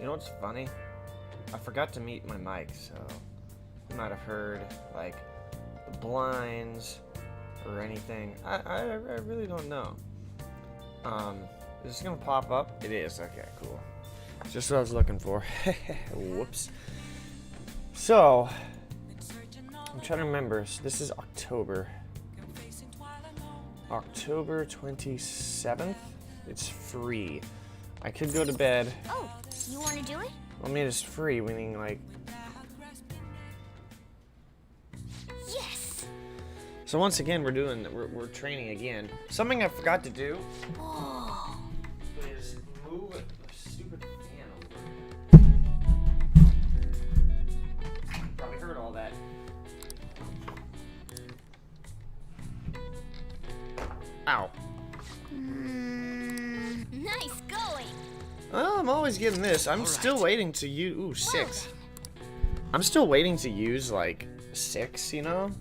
You know what's funny? I forgot to mute my mic, so you might have heard like the blinds or anything. I really don't know. Is this gonna pop up? It is. Okay, cool. Just what I was looking for. Whoops. So I'm trying to remember. So this is October 27th. It's free. I could go to bed. Oh, you want to do it? I mean, it's free, meaning like. Yes. So once again, we're training again. Something I forgot to do Whoa. is move the stupid fan over. Probably heard all that. Ow. Nice going. Oh, I'm always getting this. I'm still waiting to use. Ooh, 6. I'm still waiting to use like 6. You know.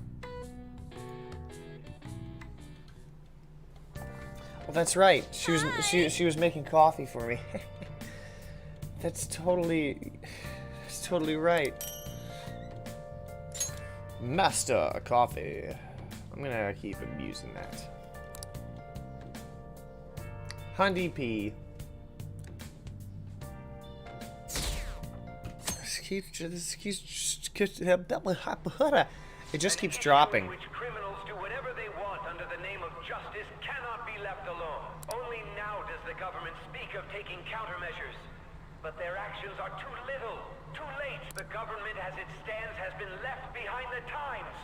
Well, that's right. She was making coffee for me. That's totally right. Master coffee. I'm gonna keep abusing that. Handy P. It just keeps dropping. Which criminals do whatever they want under the name of justice cannot be left alone. Only now does the government speak of taking countermeasures. But their actions are too little, too late. The government as it stands has been left behind the times.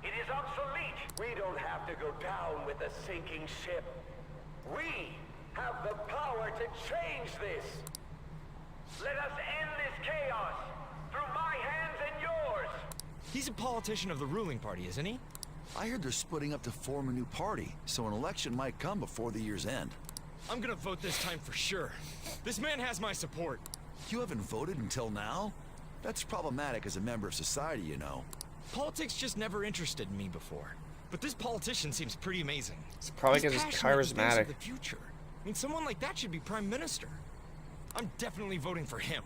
It is obsolete. We don't have to go down with a sinking ship. We have the power to change this. Let us end this chaos through my hands and yours. He's a politician of the ruling party, isn't he? I heard they're splitting up to form a new party, so an election might come before the year's end. I'm gonna vote this time for sure. This man has my support. You haven't voted until now? That's problematic as a member of society, you know. Politics just never interested me before. But this politician seems pretty amazing. It's probably because he's passionate and thinks charismatic. of the future. I mean, someone like that should be prime minister. I'm definitely voting for him.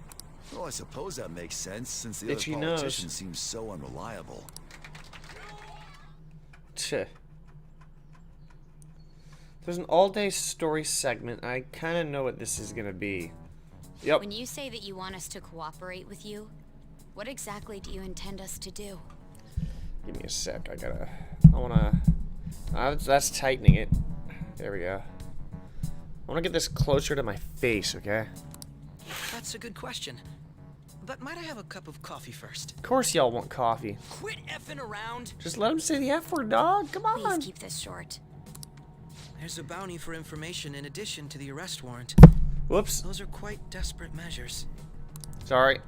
Well, I suppose that makes sense, since the Itchy other nose. politician seems so unreliable. Tch. There's an all-day story segment. I kind of know what this is gonna be. Yep. When you say that you want us to cooperate with you, what exactly do you intend us to do? Give me a sec. I wanna. That's tightening it. There we go. I wanna get this closer to my face. Okay. That's a good question. But might I have a cup of coffee first? Of course, y'all want coffee. Quit effing around! Just let him say the F word, dog. Come on. Please keep this short. There's a bounty for information in addition to the arrest warrant. Whoops. Those are quite desperate measures. Sorry.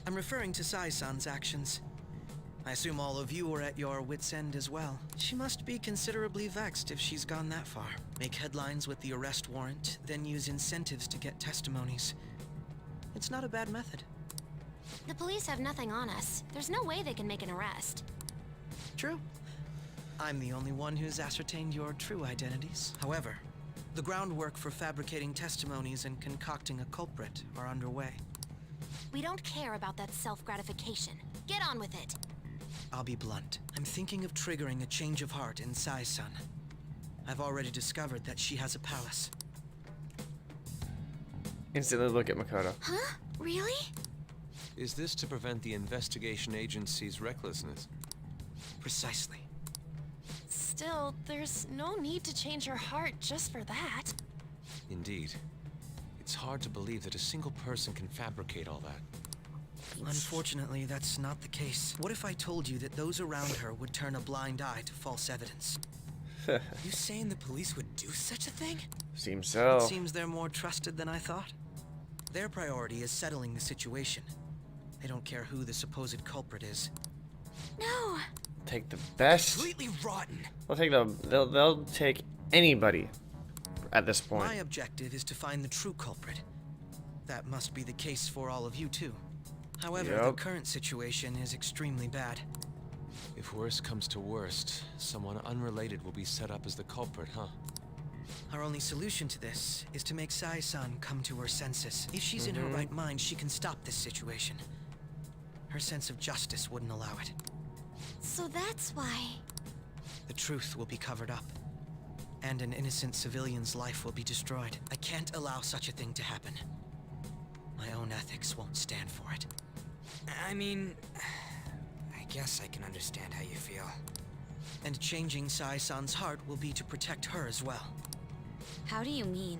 I'm referring to Sai-san's actions. I assume all of you were at your wits' end as well. She must be considerably vexed if she's gone that far. Make headlines with the arrest warrant, then use incentives to get testimonies. It's not a bad method. The police have nothing on us. There's no way they can make an arrest. True. I'm the only one who's ascertained your true identities. However, the groundwork for fabricating testimonies and concocting a culprit are underway. We don't care about that self-gratification. Get on with it. I'll be blunt. I'm thinking of triggering a change of heart in Sai-san. I've already discovered that she has a palace. Instantly look at Makoto. Huh? Really? Is this to prevent the investigation agency's recklessness? Precisely. Still, there's no need to change her heart just for that. Indeed. It's hard to believe that a single person can fabricate all that. Unfortunately, that's not the case. What if I told you that those around her would turn a blind eye to false evidence? You saying the police would do such a thing? Seems so. It seems they're more trusted than I thought. Their priority is settling the situation. They don't care who the supposed culprit is. No. Take the best. Completely rotten. They'll take anybody at this point. My objective is to find the true culprit. That must be the case for all of you too. However, the current situation is extremely bad. If worst comes to worst, someone unrelated will be set up as the culprit, huh? Our only solution to this is to make Sai-san come to her senses. If she's in her right mind, she can stop this situation. Her sense of justice wouldn't allow it. So that's why... The truth will be covered up, and an innocent civilian's life will be destroyed. I can't allow such a thing to happen. My own ethics won't stand for it. I mean, I guess I can understand how you feel. And changing Sai-san's heart will be to protect her as well. How do you mean?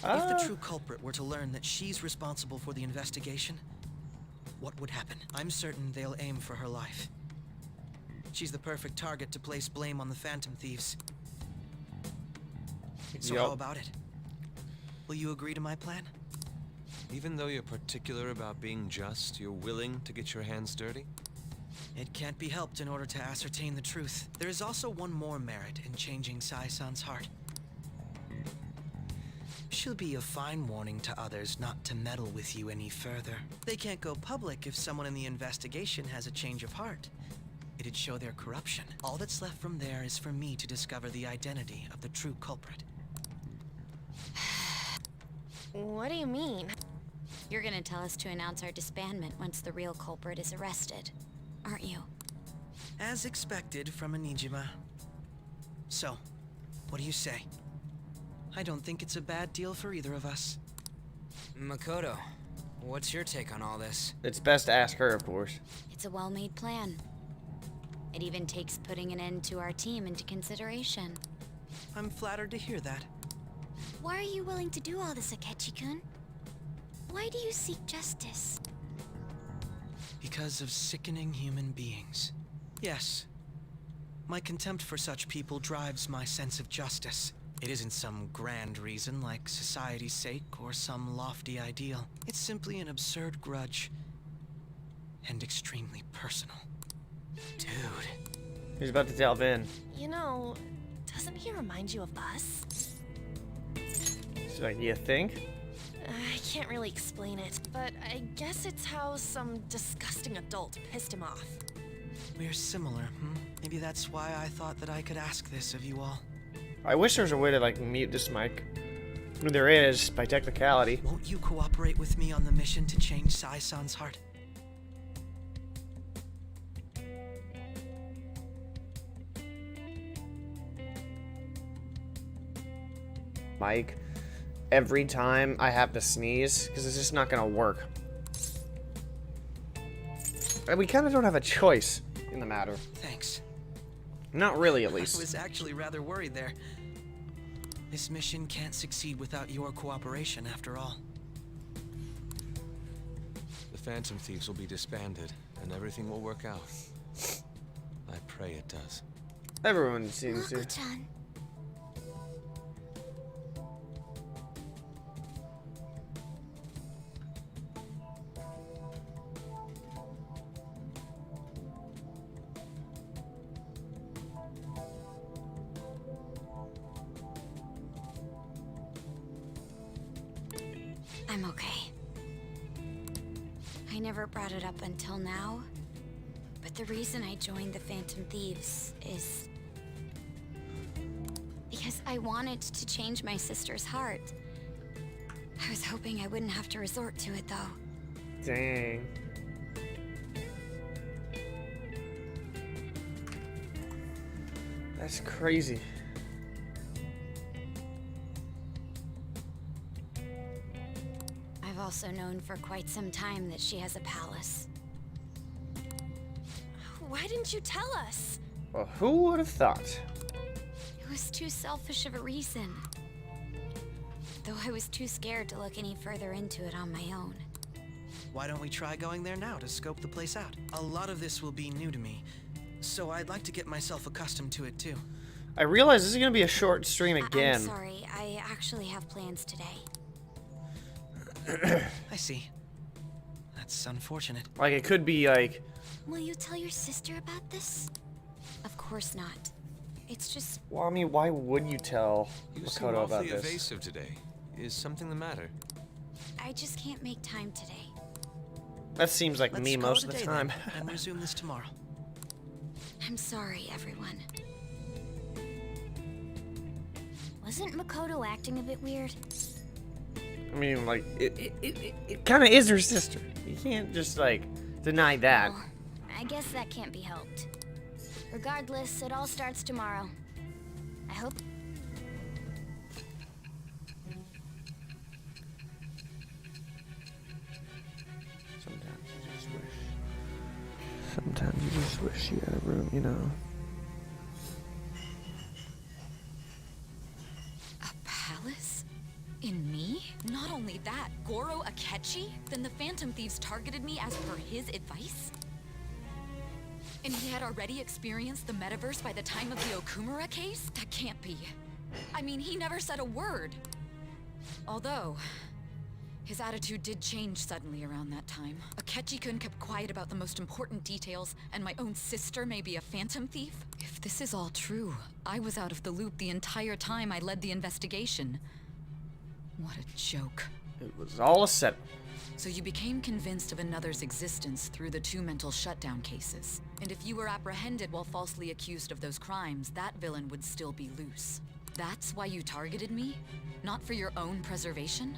If the true culprit were to learn that she's responsible for the investigation, what would happen? I'm certain they'll aim for her life. She's the perfect target to place blame on the Phantom Thieves. So how about it? Will you agree to my plan? Even though you're particular about being just, you're willing to get your hands dirty? It can't be helped in order to ascertain the truth. There is also one more merit in changing Sai-san's heart. She'll be a fine warning to others not to meddle with you any further. They can't go public if someone in the investigation has a change of heart. It'd show their corruption. All that's left from there is for me to discover the identity of the true culprit. What do you mean? You're gonna tell us to announce our disbandment once the real culprit is arrested, aren't you? As expected from a Nijima. So, what do you say? I don't think it's a bad deal for either of us. Makoto, what's your take on all this? It's best to ask her, of course. It's a well-made plan. It even takes putting an end to our team into consideration. I'm flattered to hear that. Why are you willing to do all this, Akechi-kun? Why do you seek justice? Because of sickening human beings. Yes. My contempt for such people drives my sense of justice. It isn't some grand reason like society's sake or some lofty ideal. It's simply an absurd grudge. And extremely personal. Dude. He's about to delve in. You know, doesn't he remind you of us? She's like, you think? I can't really explain it, but I guess it's how some disgusting adult pissed him off. We're similar, Maybe that's why I thought that I could ask this of you all. I wish there was a way to, like, mute this mic. I mean, there is, by technicality. Won't you cooperate with me on the mission to change Sai-san's heart? Mic. Every time I have to sneeze, because it's just not gonna work. And we kind of don't have a choice in the matter. Thanks. Not really, at I least. was actually rather worried there. This mission can't succeed without your cooperation, after all. The Phantom Thieves will be disbanded, and everything will work out. I pray it does. Everyone seems to. Mako-chan. I'm okay. I never brought it up until now, but the reason I joined the Phantom Thieves is because I wanted to change my sister's heart. I was hoping I wouldn't have to resort to it, though. Dang. That's crazy. I've also known for quite some time that she has a palace. Why didn't you tell us? Well, who would have thought? It was too selfish of a reason. Though I was too scared to look any further into it on my own. Why don't we try going there now to scope the place out? A lot of this will be new to me, so I'd like to get myself accustomed to it too. I realize this is gonna be a short stream again. I'm sorry, I actually have plans today. I see. That's unfortunate. Like, it could be like. Will you tell your sister about this? Of course not. It's just... Well, I mean, why would you tell You seem Makoto about awfully this? evasive today. Is something the matter? I just can't make time today. That seems like Let's me call most it of a the day time. then, and resume this tomorrow. I'm sorry, everyone. Wasn't Makoto acting a bit weird? I mean, like, it kind of is her sister. You can't just, like, deny that. Well, I guess that can't be helped. Regardless, it all starts tomorrow. I hope... Sometimes you just wish you had a room, you know. A palace? In me? Not only that, Goro Akechi? Then the Phantom Thieves targeted me as per his advice? And he had already experienced the metaverse by the time of the Okumura case? That can't be. I mean, he never said a word. Although, his attitude did change suddenly around that time. Akechi-kun kept quiet about the most important details, and my own sister may be a phantom thief? If this is all true, I was out of the loop the entire time I led the investigation. What a joke. It was all a setup. So you became convinced of another's existence through the 2 mental shutdown cases. And if you were apprehended while falsely accused of those crimes, that villain would still be loose. That's why you targeted me? Not for your own preservation?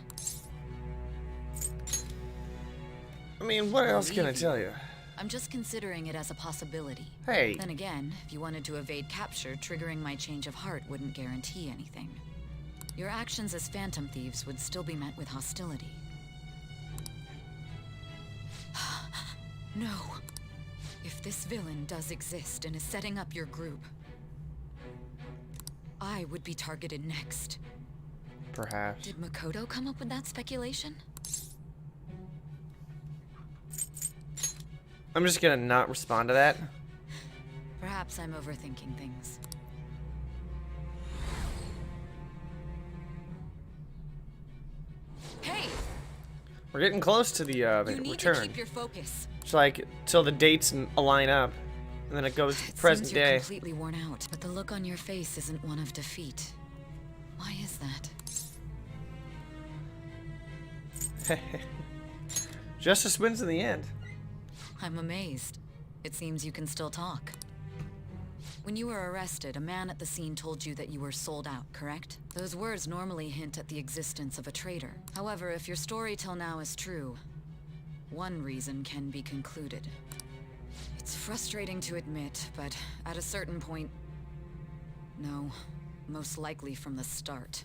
I mean, what else can I tell you? I'm just considering it as a possibility. Hey. Then again, if you wanted to evade capture, triggering my change of heart wouldn't guarantee anything. Your actions as Phantom Thieves would still be met with hostility. No. If this villain does exist and is setting up your group, I would be targeted next. Perhaps. Did Makoto come up with that speculation? I'm just gonna not respond to that. Perhaps I'm overthinking things. Hey! We're getting close to the You need return. to keep your focus. It's like till the dates align up, and then it goes to present Seems you're day. completely worn out, but the look on your face isn't one of defeat. Why is that? Justice wins in the end. I'm amazed. It seems you can still talk. When you were arrested, a man at the scene told you that you were sold out, correct? Those words normally hint at the existence of a traitor. However, if your story till now is true, one reason can be concluded. It's frustrating to admit, but at a certain point... No, most likely from the start.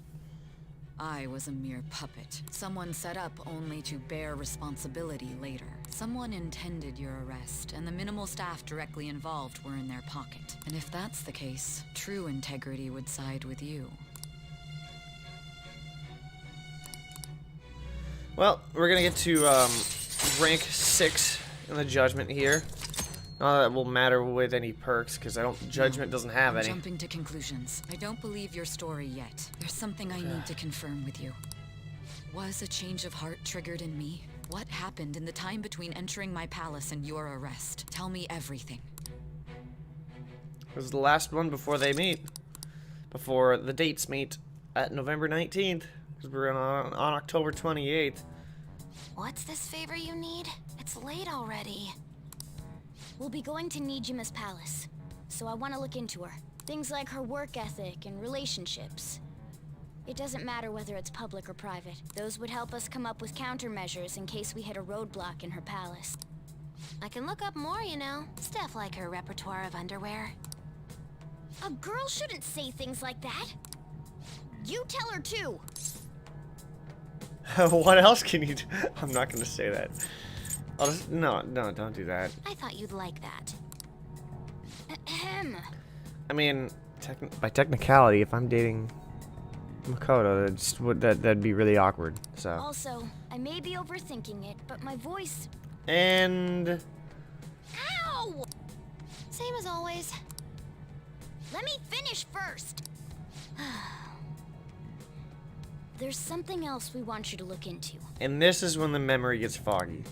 I was a mere puppet. Someone set up only to bear responsibility later. Someone intended your arrest, and the minimal staff directly involved were in their pocket. And if that's the case, true integrity would side with you. Well, we're gonna get to rank 6 in the judgment here. Not that it will matter with any perks, because judgment doesn't have any. Jumping to conclusions. I don't believe your story yet. There's something I need to confirm with you. Was a change of heart triggered in me? What happened in the time between entering my palace and your arrest? Tell me everything. It was the last one before they meet. Before the dates meet at November 19th. Because we're on October 28th. What's this favor you need? It's late already. We'll be going to Nijima's palace, so I want to look into her. Things like her work ethic and relationships. It doesn't matter whether it's public or private. Those would help us come up with countermeasures in case we hit a roadblock in her palace. I can look up more, you know. Stuff like her repertoire of underwear. A girl shouldn't say things like that. You tell her too. What else can you do? I'm not gonna say that. I'll just, no, don't do that. I thought you'd like that. Ahem. I mean, by technicality, if I'm dating Makoto, that'd be really awkward. So. Also, I may be overthinking it, but my voice... And... Ow! Same as always. Let me finish first. There's something else we want you to look into. And this is when the memory gets foggy.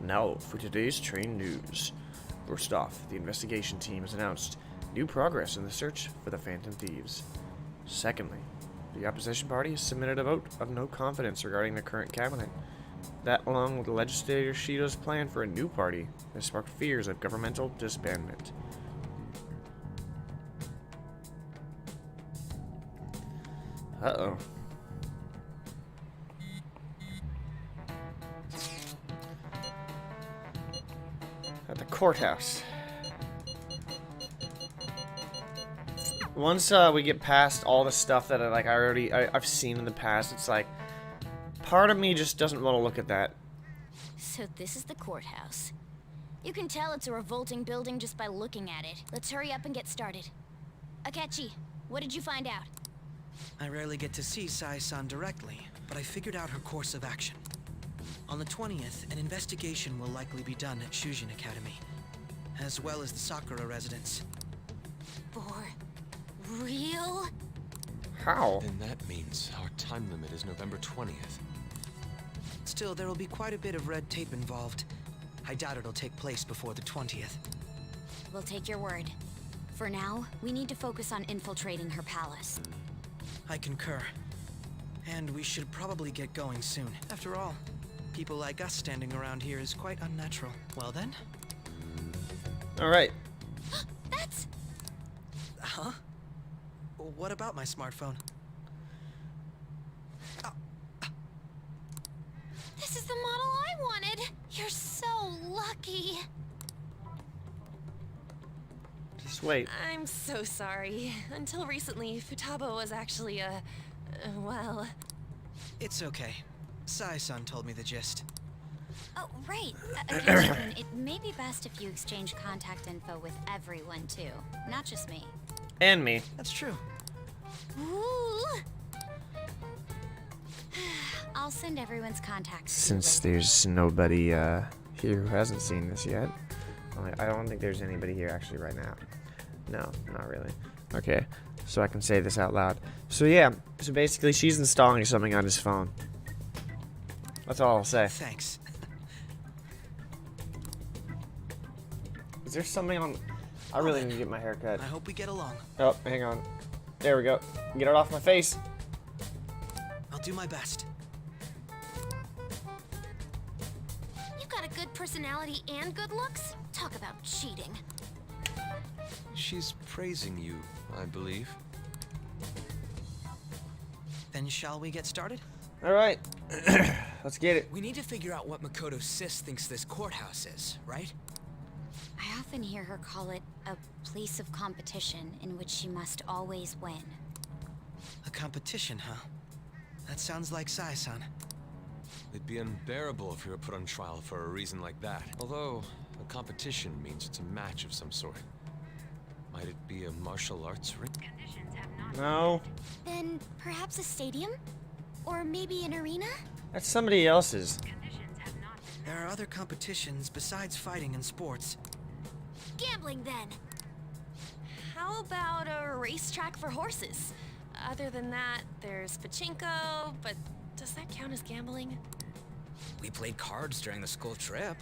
Now, for today's train news. First off, the investigation team has announced new progress in the search for the Phantom Thieves. Secondly, the opposition party has submitted a vote of no confidence regarding the current cabinet. That, along with Legislator Shido's plan for a new party, has sparked fears of governmental disbandment. Uh-oh. At the courthouse. Once we get past all the stuff that I've seen in the past, it's like part of me just doesn't want to look at that. So this is the courthouse. You can tell it's a revolting building just by looking at it. Let's hurry up and get started. Akechi, what did you find out? I rarely get to see Sai-san directly, but I figured out her course of action. On the 20th, an investigation will likely be done at Shujin Academy, as well as the Sakura residence. For real? How? Then that means our time limit is November 20th. Still, there will be quite a bit of red tape involved. I doubt it'll take place before the 20th. We'll take your word. For now, we need to focus on infiltrating her palace. I concur. And we should probably get going soon. After all, people like us standing around here is quite unnatural. Well then? Alright. That's... Huh? What about my smartphone? This is the model I wanted! You're so lucky! Just wait. I'm so sorry. Until recently, Futaba was actually well... It's okay. Sai-san told me the gist. Oh, right. Akechi-kun, it may be best if you exchange contact info with everyone, too. Not just me. And me. That's true. Ooh! I'll send everyone's contacts. Since there's nobody here who hasn't seen this yet. I don't think there's anybody here actually right now. No, not really. Okay, so I can say this out loud. So yeah, so basically she's installing something on his phone. That's all I'll say. Thanks. Is there something on... I really need to get my hair cut. I hope we get along. Oh, hang on. There we go. Get it off my face. I'll do my best. You got a good personality and good looks? Talk about cheating. She's praising you, I believe. Then shall we get started? Alright. Let's get it. We need to figure out what Makoto Sis thinks this courthouse is, right? I often hear her call it a place of competition in which she must always win. A competition, huh? That sounds like Sai-san. It'd be unbearable if we were put on trial for a reason like that. Although, a competition means it's a match of some sort. Might it be a martial arts ring? No. Then perhaps a stadium? Or maybe an arena? That's somebody else's. There are other competitions besides fighting and sports. Gambling, then. How about a racetrack for horses? Other than that, there's pachinko, but does that count as gambling? We played cards during the school trip.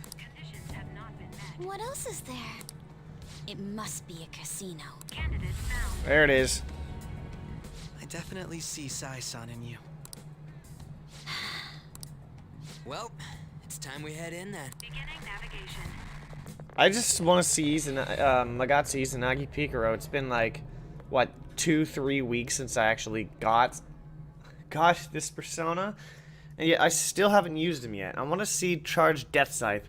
What else is there? It must be a casino. There it is. I definitely see Sai-san in you. Well, it's time we head in then. I just want to see Magatsu Izanagi Pikaro. It's been like, what, 2-3 weeks since I actually got this persona, and yet I still haven't used him yet. I want to see Charged Death Scythe.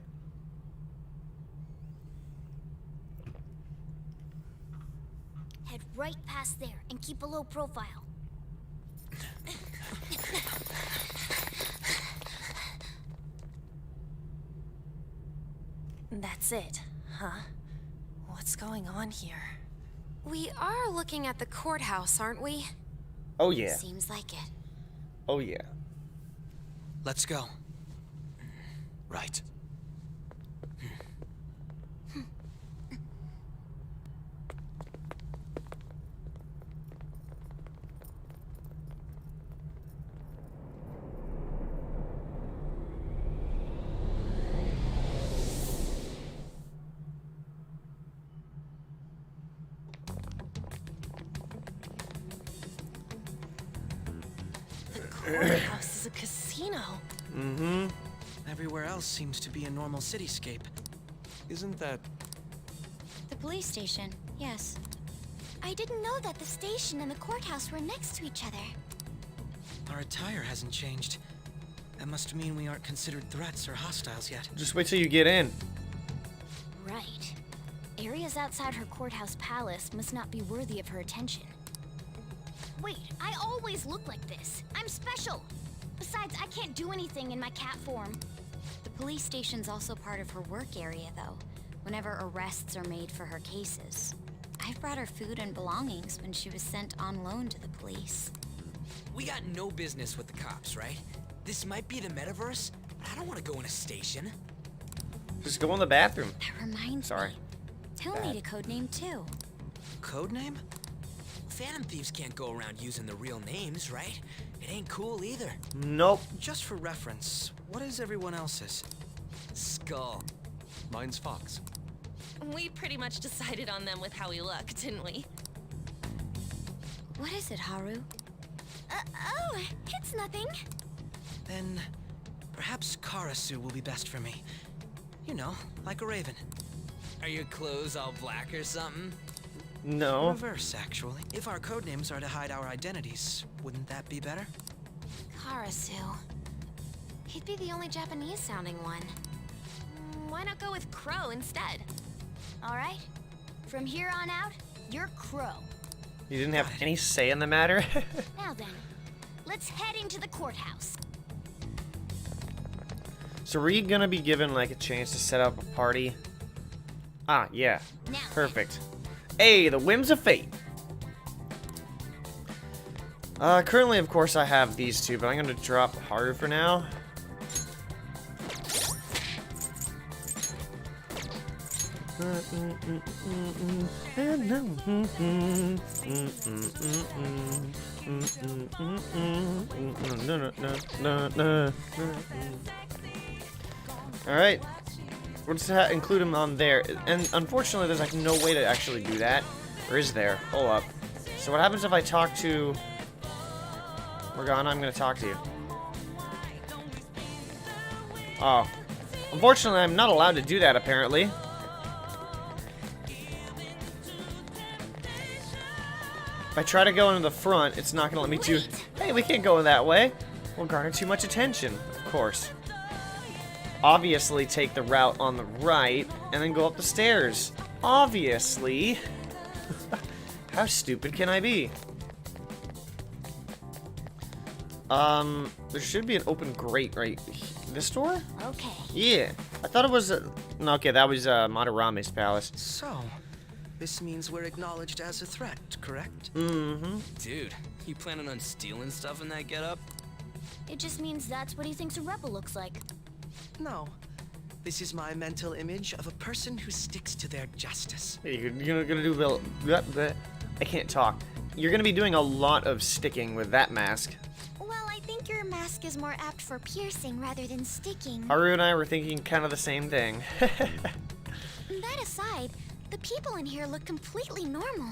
Head right past there and keep a low profile. That's it, huh? What's going on here? We are looking at the courthouse, aren't we? Oh yeah. Seems like it. Oh yeah. Let's go. Right. courthouse is a casino. Mm-hmm. Everywhere else seems to be a normal cityscape. Isn't that... The police station, yes. I didn't know that the station and the courthouse were next to each other. Our attire hasn't changed. That must mean we aren't considered threats or hostiles yet. Just wait till you get in. Right. Areas outside her courthouse palace must not be worthy of her attention. Wait, I always look like this. I'm special. Besides, I can't do anything in my cat form. The police station's also part of her work area, though, whenever arrests are made for her cases. I've brought her food and belongings when she was sent on loan to the police. We got no business with the cops, right? This might be the metaverse, but I don't want to go in a station. Just go in the bathroom. That reminds Sorry. me. He'll need a code name, too. Codename? Phantom thieves can't go around using the real names, right? It ain't cool either. Nope. Just for reference, what is everyone else's? Skull. Mine's Fox. We pretty much decided on them with how we look, didn't we? What is it, Haru? Oh, it's nothing. Then perhaps Karasu will be best for me. You know, like a raven. Are your clothes all black or something? No. Reverse, actually. If our codenames are to hide our identities, wouldn't that be better? Karasu. He'd be the only Japanese-sounding one. Why not go with Crow instead? All right. From here on out, you're Crow. You didn't have any say in the matter? Now then, let's head into the courthouse. So were you gonna be given like a chance to set up a party? Ah, yeah. Now Perfect. Hey, the whims of fate. Currently, of course, I have these two, but I'm gonna drop Haru for now. Alright. We'll just include him on there. And unfortunately, there's like no way to actually do that. Or is there? Hold up. So what happens if I talk to Morgana? I'm gonna talk to you. Oh. Unfortunately, I'm not allowed to do that, apparently. If I try to go into the front, it's not gonna let me do... Hey, we can't go in that way. We'll garner too much attention, of course. Obviously, take the route on the right, and then go up the stairs. Obviously. How stupid can I be? There should be an open grate right here. This door? Okay. Yeah. I thought it was... no, okay, that was Madarame's palace. So, this means we're acknowledged as a threat, correct? Mm-hmm. Dude, you planning on stealing stuff in that getup? It just means that's what he thinks a rebel looks like. No. This is my mental image of a person who sticks to their justice. You're gonna do... I can't talk. You're gonna be doing a lot of sticking with that mask. Well, I think your mask is more apt for piercing rather than sticking. Haru and I were thinking kind of the same thing. That aside, the people in here look completely normal.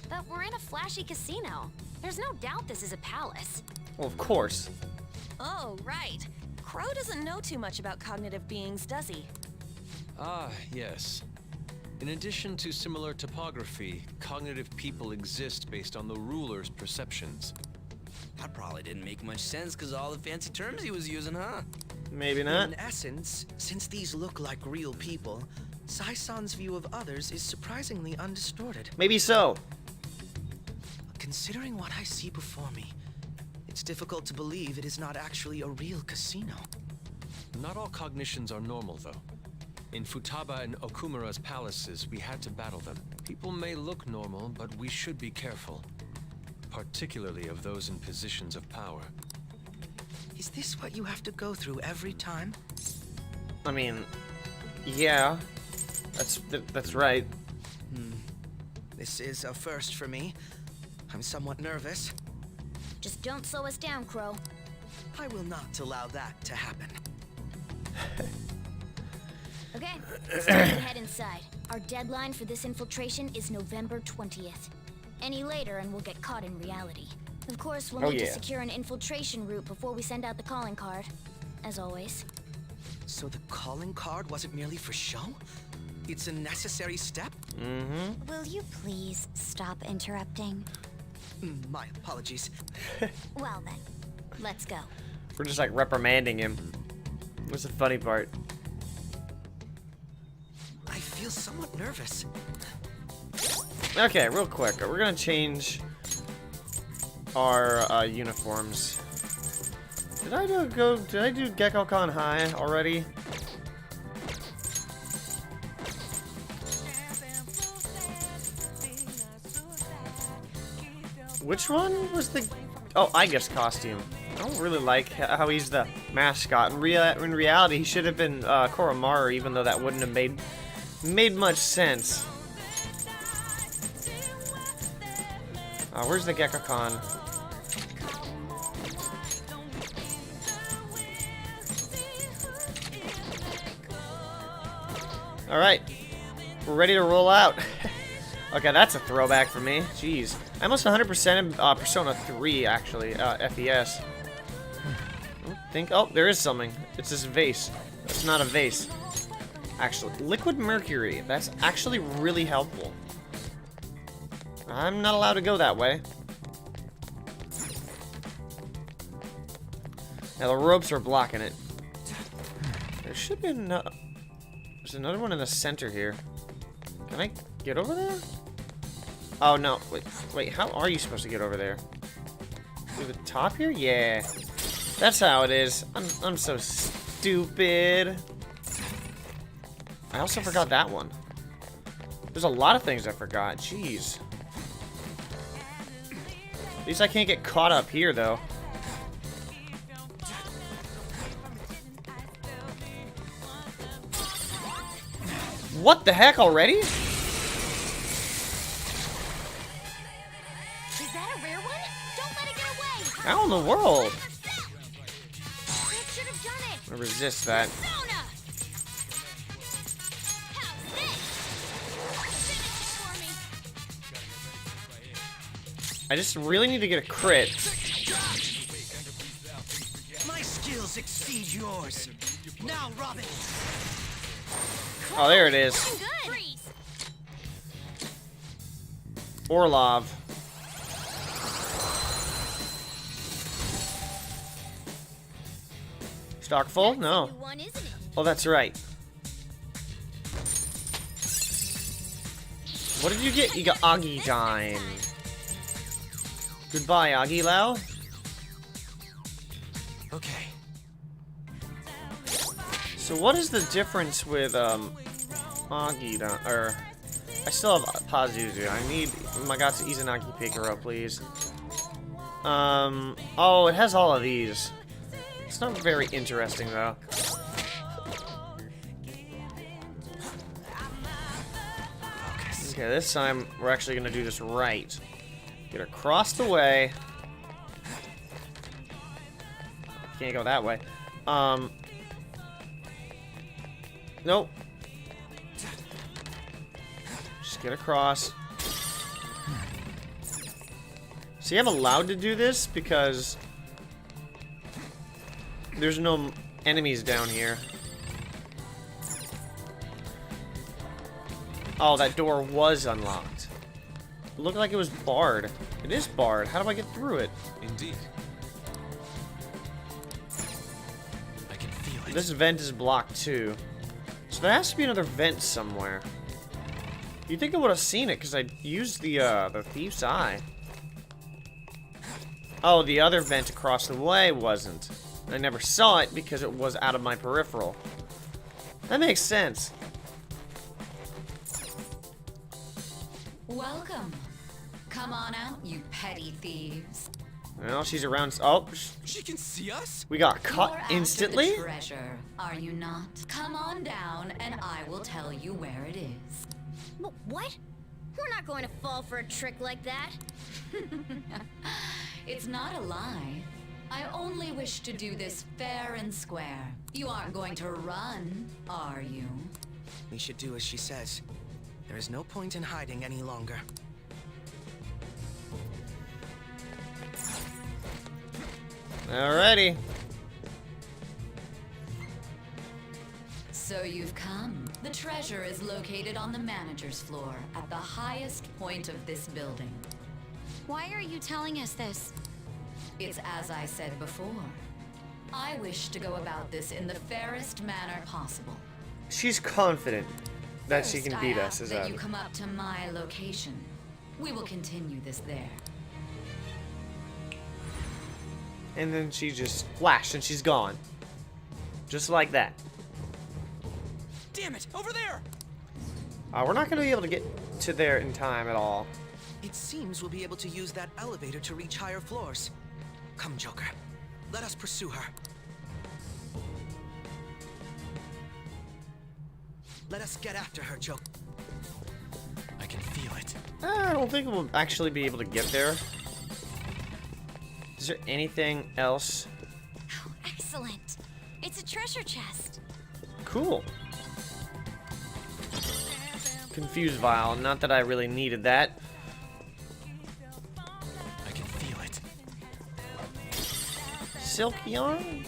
But we're in a flashy casino. There's no doubt this is a palace. Well, of course. Oh, right. Crow doesn't know too much about cognitive beings, does he? Ah, yes. In addition to similar topography, cognitive people exist based on the ruler's perceptions. That probably didn't make much sense because of all the fancy terms he was using, huh? Maybe not. In essence, since these look like real people, Sai-san's view of others is surprisingly undistorted. Maybe so. Considering what I see before me, it's difficult to believe it is not actually a real casino. Not all cognitions are normal, though. In Futaba and Okumura's palaces, we had to battle them. People may look normal, but we should be careful. Particularly of those in positions of power. Is this what you have to go through every time? I mean, yeah. That's right. This is a first for me. I'm somewhat nervous. Just don't slow us down, Crow. I will not allow that to happen. Okay, it's time to head inside. Our deadline for this infiltration is November 20th. Any later and we'll get caught in reality. Of course, we'll Oh, need to yeah. secure an infiltration route before we send out the calling card. As always. So the calling card wasn't merely for show? It's a necessary step? Mm-hmm. Will you please stop interrupting? My apologies. Well then, let's go. We're just like reprimanding him. What's the funny part? I feel somewhat nervous. Okay, real quick. We're gonna change our uniforms. Did I do GeckoCon High already? Which one was the... Oh, I guess costume. I don't really like how he's the mascot. In reality, he should have been Koromaru, even though that wouldn't have made much sense. Where's the GeckoCon? Alright. We're ready to roll out. Okay, that's a throwback for me. Jeez. I almost 100% in Persona 3, actually. FES. I don't think... Oh, there is something. It's this vase. That's not a vase. Actually, liquid mercury. That's actually really helpful. I'm not allowed to go that way. Now, the ropes are blocking it. There should be another... There's another one in the center here. Can I get over there? Oh, no. Wait, how are you supposed to get over there? Through the top here? Yeah. That's how it is. I'm so stupid. I also forgot that one. There's a lot of things I forgot. Jeez. At least I can't get caught up here, though. What the heck already? Is that a rare one? Don't let it get away! How in the world? That should have done it! I'm gonna resist that. Persona! How's this? Finish it for me! I just really need to get a crit. My skills exceed yours. Now, Robin. Oh, there it is. Good. Freeze. Orlov. Stock full? No. New one, isn't it? Oh, that's right. What did you get? You got Agi Dime. Goodbye, Agi Lao. Okay. So what is the difference with Agi Dime? Or I still have Pazuzu. I need Magatsu Izanagi Pikaro, please. Oh, it has all of these. It's not very interesting though. Okay, this time we're actually gonna do this right. Get across the way. Can't go that way. Nope. Just get across. See, I'm allowed to do this because there's no enemies down here. Oh, that door was unlocked. It looked like it was barred. It is barred. How do I get through it? Indeed. I can feel it. This vent is blocked too. So there has to be another vent somewhere. You'd think I would have seen it because I used the thief's eye. Oh, the other vent across the way wasn't. I never saw it because it was out of my peripheral. That makes sense. Welcome. Come on out, you petty thieves. Well, she's around. Oh, She can see us? we got caught You're after instantly? the treasure, are you not? Come on down, and I will tell you where it is. What? We're not going to fall for a trick like that. It's not a lie. I only wish to do this fair and square. You aren't going to run, are you? We should do as she says. There is no point in hiding any longer. Alrighty. So you've come. The treasure is located on the manager's floor, at the highest point of this building. Why are you telling us this? It's as I said before. I wish to go about this in the fairest manner possible. She's confident that she First, can beat I us, ask is that that? you come up to my location. We will continue this there. And then she just flashed and she's gone. Just like that. Damn it! Over there! We're not going to be able to get to there in time at all. It seems we'll be able to use that elevator to reach higher floors. Come, Joker. Let us pursue her. Let us get after her, Joker. I can feel it. I don't think we'll actually be able to get there. Is there anything else? Oh, excellent. It's a treasure chest. Cool. Confused vial. Not that I really needed that. I can feel it. Silky yarn?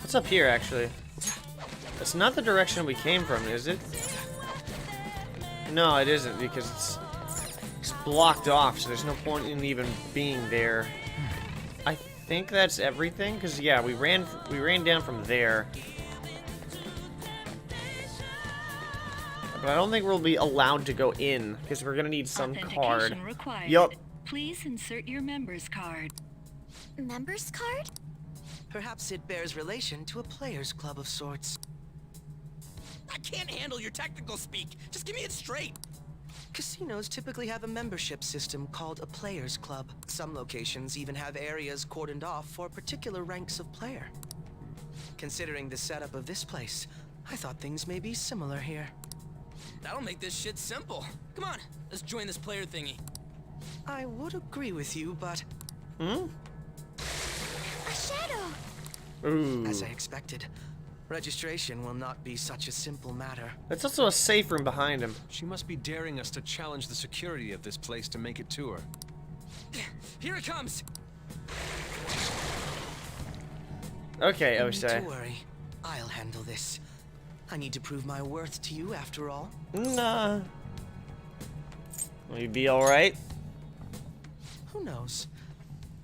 What's up here, actually? It's not the direction we came from, is it? No, it isn't, because it's blocked off, so there's no point in even being there. I think that's everything, because yeah, we ran down from there. But I don't think we'll be allowed to go in, because we're gonna need some card. Required. Yup. Please insert your member's card. Member's card? Perhaps it bears relation to a players' club of sorts. I can't handle your technical speak. Just give me it straight. Casinos typically have a membership system called a players' club. Some locations even have areas cordoned off for particular ranks of player. Considering the setup of this place, I thought things may be similar here. That'll make this shit simple. Come on, let's join this player thingy. I would agree with you, but Hmm? A shadow. Ooh. as I expected, registration will not be such a simple matter. That's also a safe room behind him. She must be daring us to challenge the security of this place to make it to her. Here it comes. Okay, No need Osei. to worry. I'll handle this. I need to prove my worth to you after all. Nah. Will you be alright? Who knows?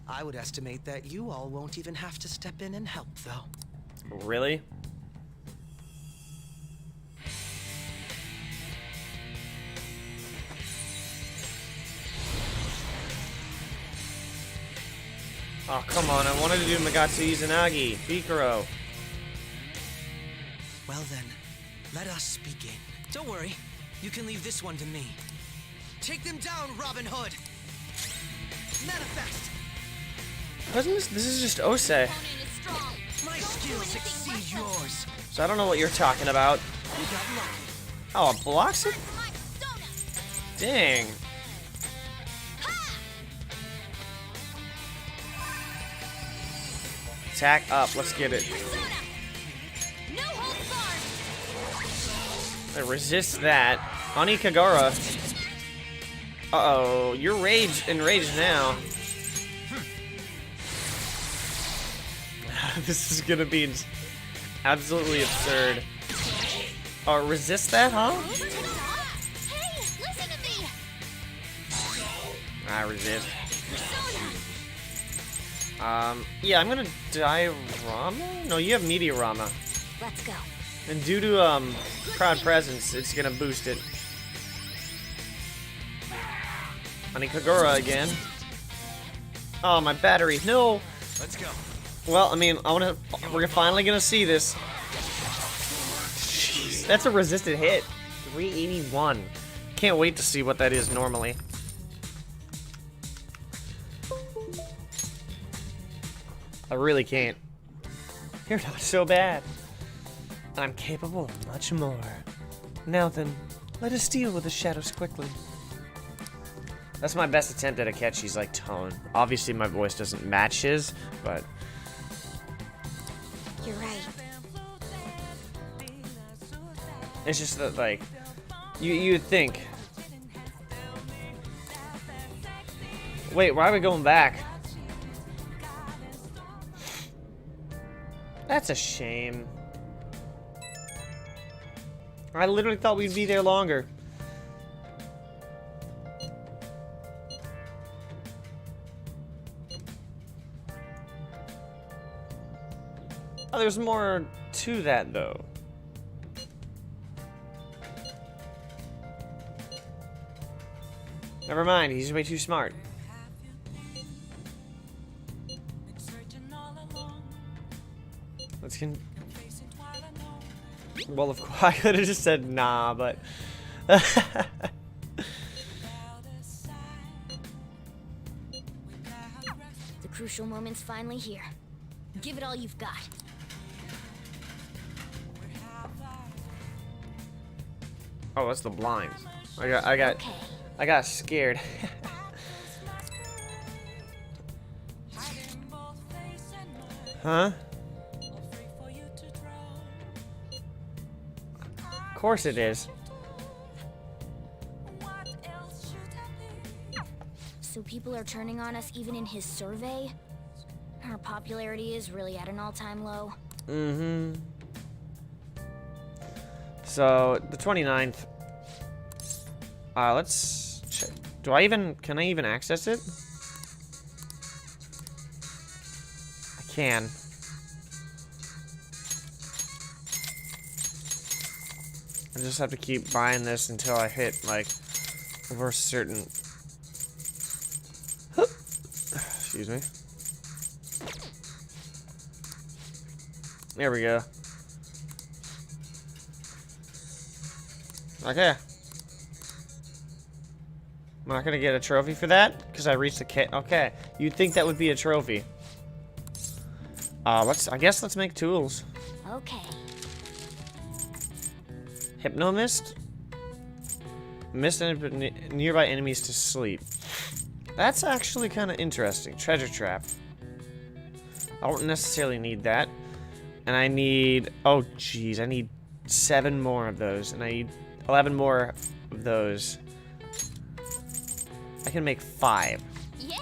I would estimate that you all won't even have to step in and help, though. Really? Oh, come on. I wanted to do Magatsu Izanagi. Bikuro. Well then, let us begin. Don't worry, you can leave this one to me. Take them down, Robin Hood! Manifest! This is just Osei. My skills exceed yours. So I don't know what you're talking about. You got lucky. Oh, it blocks it? Dang. Attack up. Let's get it. I resist that. Ani Kagura. Uh-oh. You're enraged now. This is gonna be absolutely absurd. Oh, resist that, huh? Hey, listen to me. I resist. Yeah, I'm gonna diorama? No, you have Meteorama. Let's go. And due to, crowd presence, it's gonna boost it. Ani Kagura again. Oh, my battery. No! Let's go. Well, I mean, we're finally gonna see this. Jeez, that's a resisted hit. 381. Can't wait to see what that is normally. I really can't. You're not so bad. I'm capable of much more. Now then, let us deal with the shadows quickly. That's my best attempt at a catchy's like tone. Obviously my voice doesn't match his, but You're right. it's just that like you'd think Wait, why are we going back? That's a shame. I literally thought we'd be there longer. Oh, there's more to that, though. Never mind, he's way too smart. Let's can. Well, of course, I could have just said nah, but. The crucial moment's finally here. Give it all you've got. Oh, that's the blinds. I got scared. Huh? Of course it is. So people are turning on us even in his survey? Our popularity is really at an all-time low. Mm-hmm. So, the 29th. Let's check. Can I even access it? I can. I just have to keep buying this until I hit, like, over a certain... Excuse me. There we go. Okay. I'm not gonna get a trophy for that because I reached the kit. Okay, you'd think that would be a trophy. I guess let's make tools. Okay. Hypnomist. Mist nearby enemies to sleep. That's actually kind of interesting. Treasure trap. I don't necessarily need that. And I need... Oh, jeez. I need 7 more of those. And I need 11 more of those. I can make 5. Yeah.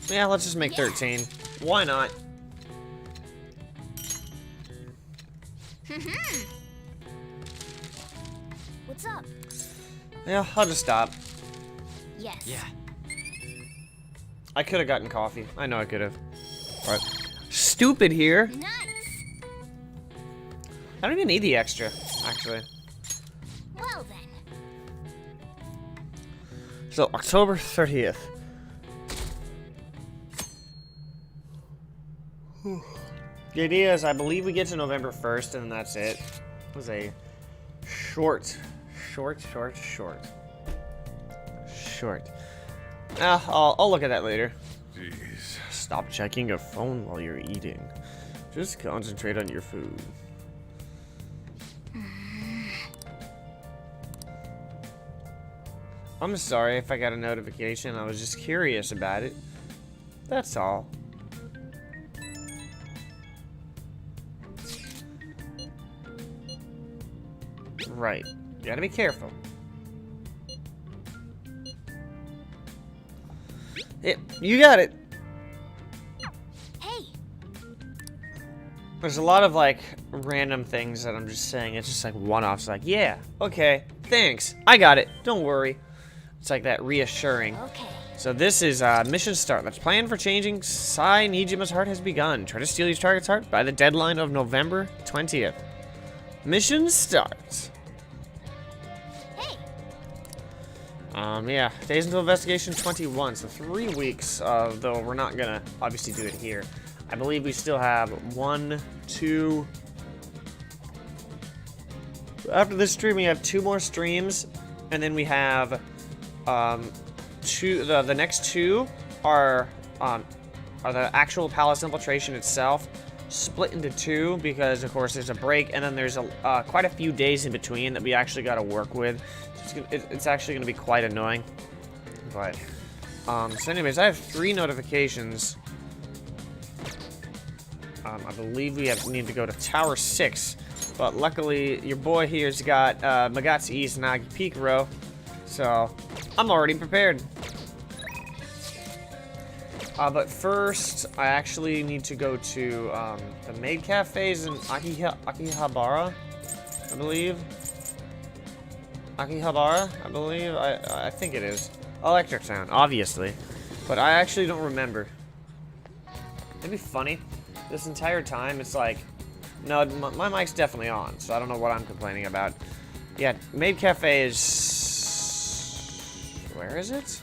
Yeah, let's just make 13. Why not? What's up? Yeah, I'll just stop. Yes. Yeah. I could have gotten coffee. I know I could have. But stupid here. Nice. I don't even need the extra, actually. Well then. So October 30th. The idea is I believe we get to November 1st and that's it. It was a short. I'll look at that later. Jeez. Stop checking your phone while you're eating. Just concentrate on your food. I'm sorry if I got a notification. I was just curious about it. That's all. Right. You gotta be careful. You got it. Hey. There's a lot of like random things that I'm just saying. It's just like one-offs. Like, yeah, okay, thanks. I got it. Don't worry. It's like that reassuring. Okay. So this is mission start. Let's plan for changing. Sai Nijima's heart has begun. Try to steal each target's heart by the deadline of November 20th. Mission starts. Yeah, days until investigation 21, so 3 weeks, though we're not gonna obviously do it here. I believe we still have 1, 2... After this stream, we have 2 more streams, and then we have, the next 2 are the actual palace infiltration itself, split into 2, because, of course, there's a break, and then there's quite a few days in between that we actually gotta work with. It's actually going to be quite annoying. But, so anyways, I have 3 notifications. I believe we need to go to Tower 6. But luckily, your boy here's got Magatsu East and Agi Pikaro. So, I'm already prepared. But first, I actually need to go to the maid cafes in Akihabara, I believe. Akihabara, I believe. I think it is. Electric Town, obviously. But I actually don't remember. It'd be funny. This entire time, it's like... No, my mic's definitely on, so I don't know what I'm complaining about. Yeah, maid cafe is... Where is it?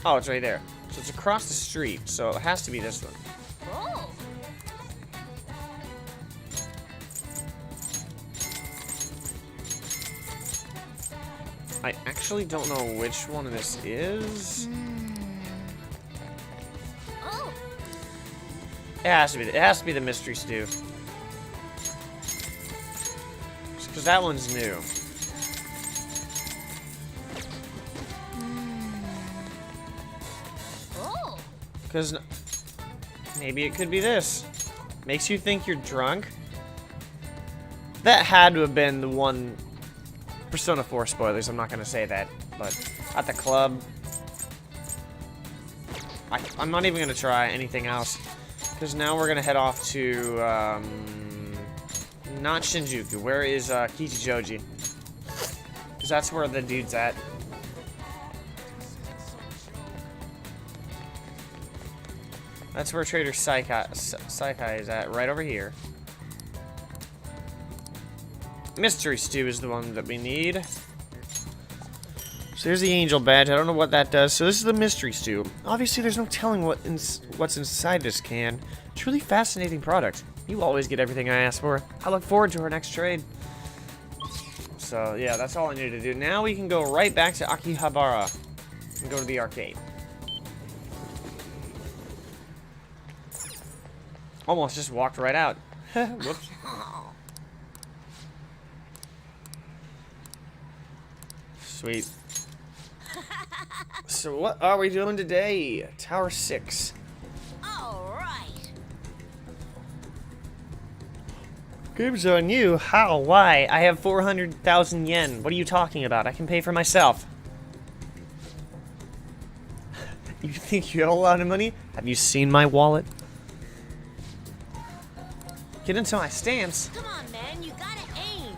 Oh, it's right there. So it's across the street, so it has to be this one. Oh. I actually don't know which one this is. Oh. It has to be the mystery stew. Because that one's new. Oh. Because maybe it could be this. Makes you think you're drunk. That had to have been the one. Persona 4 spoilers, I'm not going to say that. But at the club. I'm not even going to try anything else. Because now we're going to head off to. Not Shinjuku. Where is Kichijoji? Because that's where the dude's at. That's where Trader Saikai is at, right over here. Mystery Stew is the one that we need. So here's the Angel Badge. I don't know what that does. So this is the Mystery Stew. Obviously, there's no telling what's inside this can. Truly fascinating product. You always get everything I ask for. I look forward to our next trade. So yeah, that's all I need to do. Now we can go right back to Akihabara and go to the arcade. Almost just walked right out. Whoops. Sweet. So what are we doing today? Tower 6. All right. Games on you? How? Why? I have 400,000 yen. What are you talking about? I can pay for myself. You think you have a lot of money? Have you seen my wallet? Get into my stance. Come on, man. You gotta aim.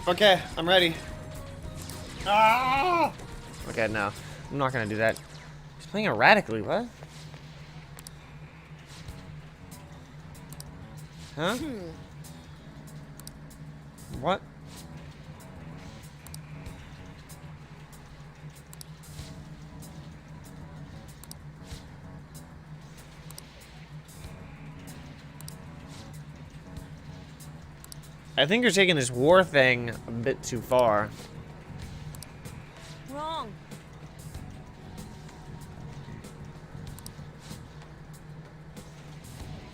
Okay, I'm ready. Ah! Okay, no. I'm not gonna do that. He's playing erratically, what? Huh? What? I think you're taking this war thing a bit too far. Wrong.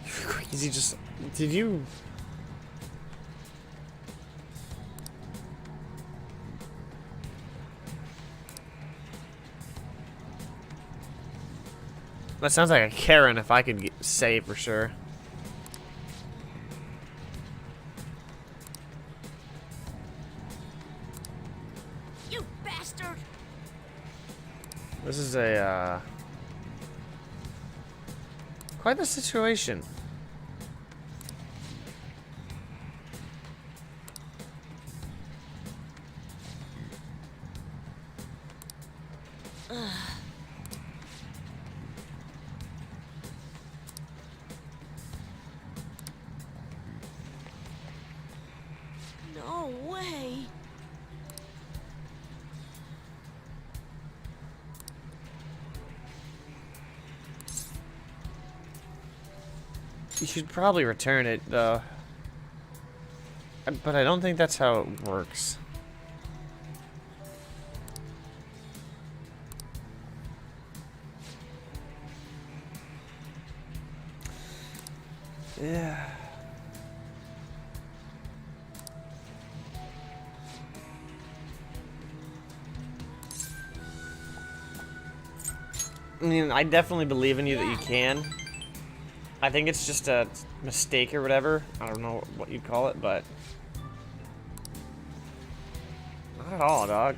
Crazy, just... Did you... That sounds like a Karen if I could say for sure. You bastard! This is a, quite the situation. No way. You should probably return it, though. But I don't think that's how it works. Yeah. I mean, I definitely believe in you that you can. I think it's just a mistake or whatever. I don't know what you'd call it, but not at all, dog.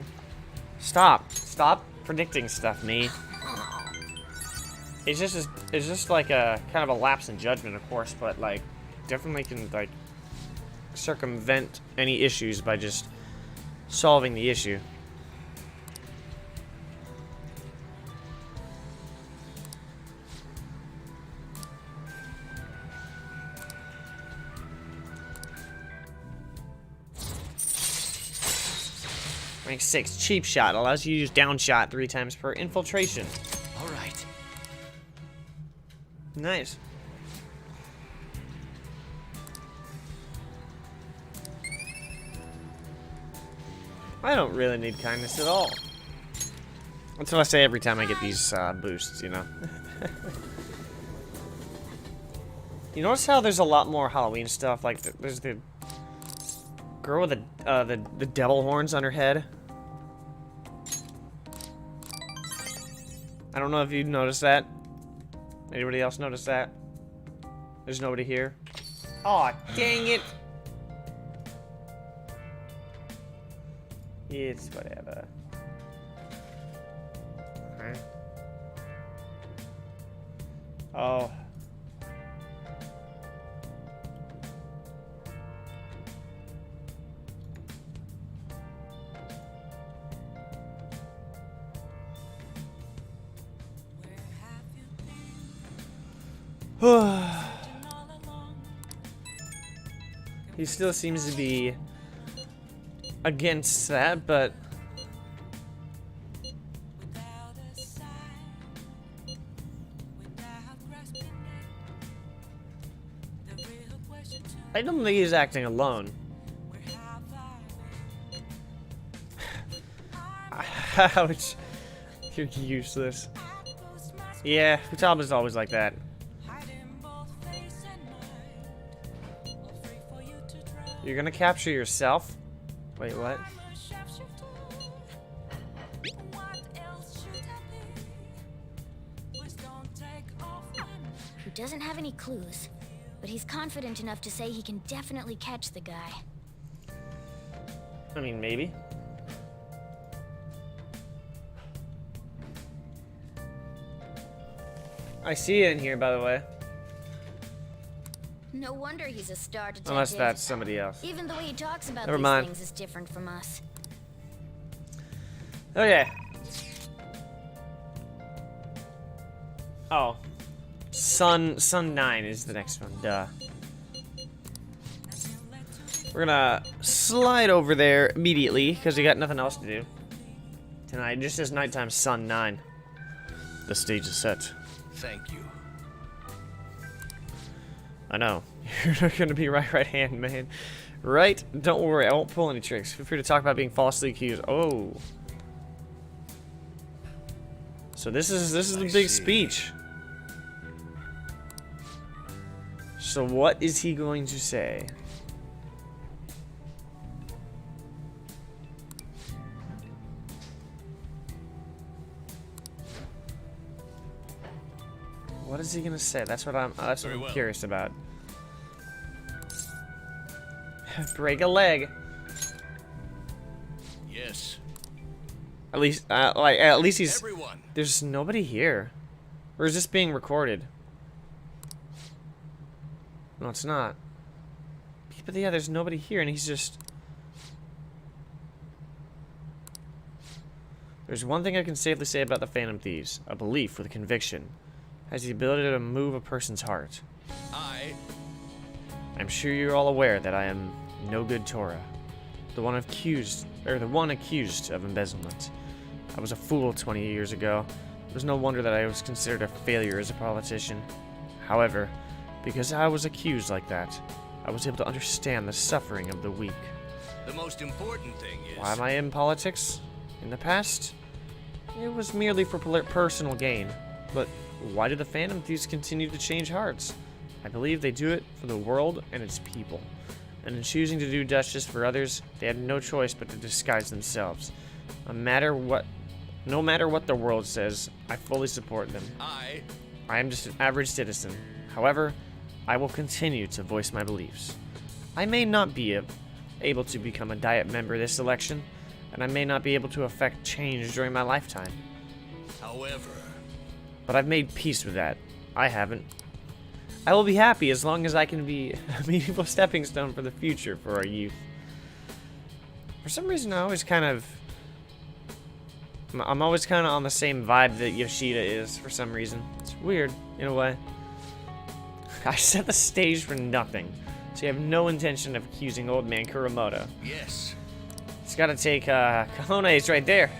Stop predicting stuff, me. It's just like a kind of a lapse in judgment, of course, but like definitely can like circumvent any issues by just solving the issue. Rank 6, cheap shot, allows you to use down shot 3 times per infiltration. All right. Nice. I don't really need kindness at all. That's what I say every time I get these boosts, you know. You notice how there's a lot more Halloween stuff? Like, there's the girl with the devil horns on her head. I don't know if you noticed that. Anybody else notice that? There's nobody here. Aw, dang it! It's whatever. Okay. Oh. He still seems to be against that, but I don't think he's acting alone. Ouch. You're useless. Yeah, Futaba's always like that. You're gonna capture yourself? Wait, what? He doesn't have any clues, but he's confident enough to say he can definitely catch the guy. I mean, maybe. I see it in here, by the way. No wonder he's a star detective. Unless that's somebody else. Even the way he talks about Never these mind. things is different from us. Okay. Oh. Sun 9 is the next one. Duh. We're gonna slide over there immediately because we got nothing else to do tonight. Just as nighttime, Sun 9. The stage is set. Thank you. I know. You're not gonna be right hand, man. Right? Don't worry, I won't pull any tricks. Feel free to talk about being falsely accused. Oh. So this is the big speech. So what is he going to say? What is he gonna say? That's what I'm curious about. Break a leg. Yes. At least he's. Everyone. There's nobody here, or is this being recorded? No, it's not. But yeah, there's nobody here, and he's just. There's one thing I can safely say about the Phantom Thieves: a belief with conviction has the ability to move a person's heart. I'm sure you're all aware that I am no good Torah, the one accused of embezzlement. I was a fool 20 years ago. It was no wonder that I was considered a failure as a politician. However, because I was accused like that, I was able to understand the suffering of the weak. The most important thing is... Why am I in politics? In the past, it was merely for personal gain. But why do the Phantom Thieves continue to change hearts? I believe they do it for the world and its people. And in choosing to do justice for others, they had no choice but to disguise themselves. No matter what the world says, I fully support them. I am just an average citizen. However, I will continue to voice my beliefs. I may not be able to become a Diet member this election, and I may not be able to affect change during my lifetime. However, but I've made peace with that. I haven't. I will be happy as long as I can be a meaningful stepping stone for the future for our youth. For some reason, I'm always kind of on the same vibe that Yoshida is, for some reason. It's weird, in a way. I set the stage for nothing, so you have no intention of accusing old man Kuramoto. yes. It's gotta take, cojones right there.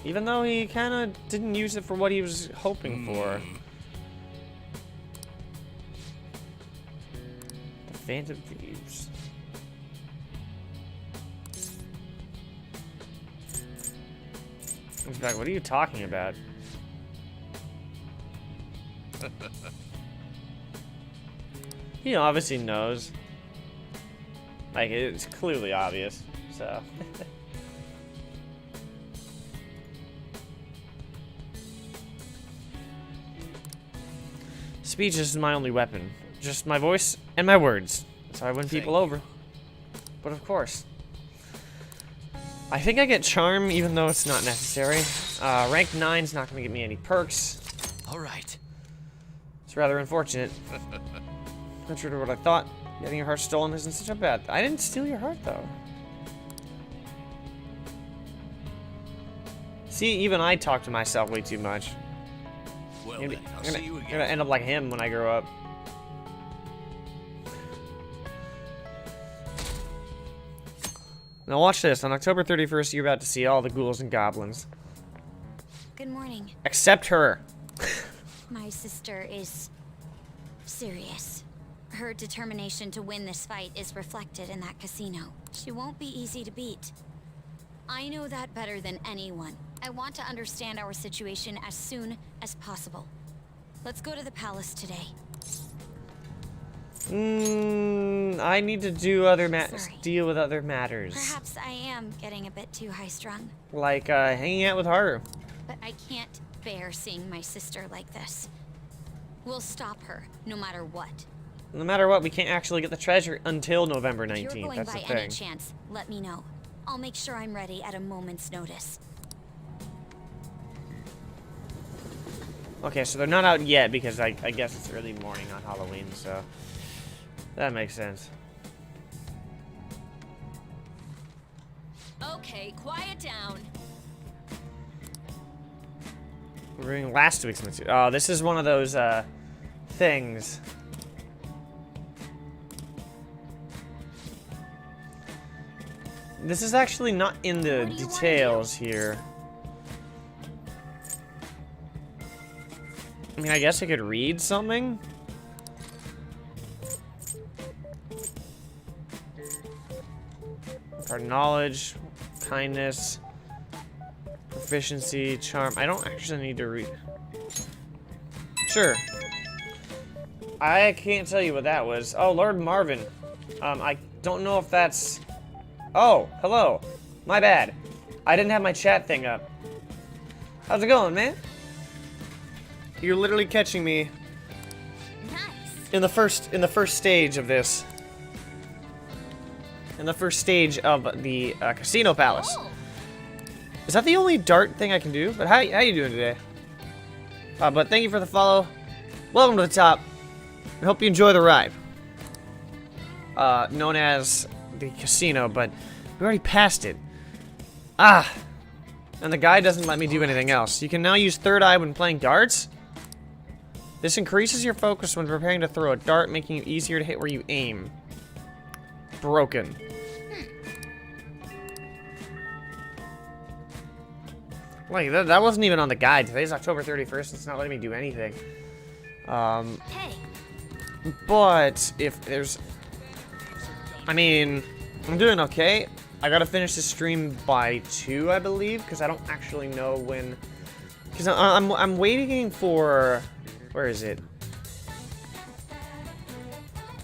Even though he kind of didn't use it for what he was hoping for. The Phantom Thieves. He's like, what are you talking about? He obviously knows. Like, it's clearly obvious, so. Speech is my only weapon. Just my voice and my words. That's how I win people over. But of course. I think I get Charm even though it's not necessary. Rank 9's not going to get me any perks. Alright. It's rather unfortunate. Not true to what I thought. Getting your heart stolen isn't such a bad... I didn't steal your heart though. See, even I talk to myself way too much. Well, I'm then, I'll see you again. gonna end up like him when I grow up. Now watch this. On October 31st, you're about to see all the ghouls and goblins. Good morning. Except her. My sister is serious. Her determination to win this fight is reflected in that casino. She won't be easy to beat. I know that better than anyone. I want to understand our situation as soon as possible. Let's go to the palace today. I need to do other deal with other matters. Perhaps I am getting a bit too high-strung. Like, hanging out with Haru. But I can't bear seeing my sister like this. We'll stop her, no matter what. No matter what, we can't actually get the treasure until November 19th. If you're going That's by the thing. any chance, let me know. I'll make sure I'm ready at a moment's notice. Okay, so they're not out yet because I guess it's early morning on Halloween, so that makes sense. Okay, quiet down. We're doing last week's material. Oh, this is one of those things. This is actually not in the details here. I mean, I guess I could read something. Our knowledge, kindness, proficiency, charm. I don't actually need to read. Sure. I can't tell you what that was. Oh, Lord Marvin. I don't know if that's... Oh, hello. My bad. I didn't have my chat thing up. How's it going, man? You're literally catching me in the first stage of this. In the first stage of the casino palace. Oh. Is that the only dart thing I can do? But how you doing today? But thank you for the follow. Welcome to the top. I hope you enjoy the ride. Known as the casino, but we already passed it. Ah! And the guy doesn't let me do anything else. You can now use third eye when playing darts. This increases your focus when preparing to throw a dart, making it easier to hit where you aim. Broken. Like, that wasn't even on the guide. Today's October 31st. It's not letting me do anything. Hey. But if there's... I mean, I'm doing okay. I gotta finish the stream by 2, I believe, because I don't actually know when... Because I'm waiting for... Where is it?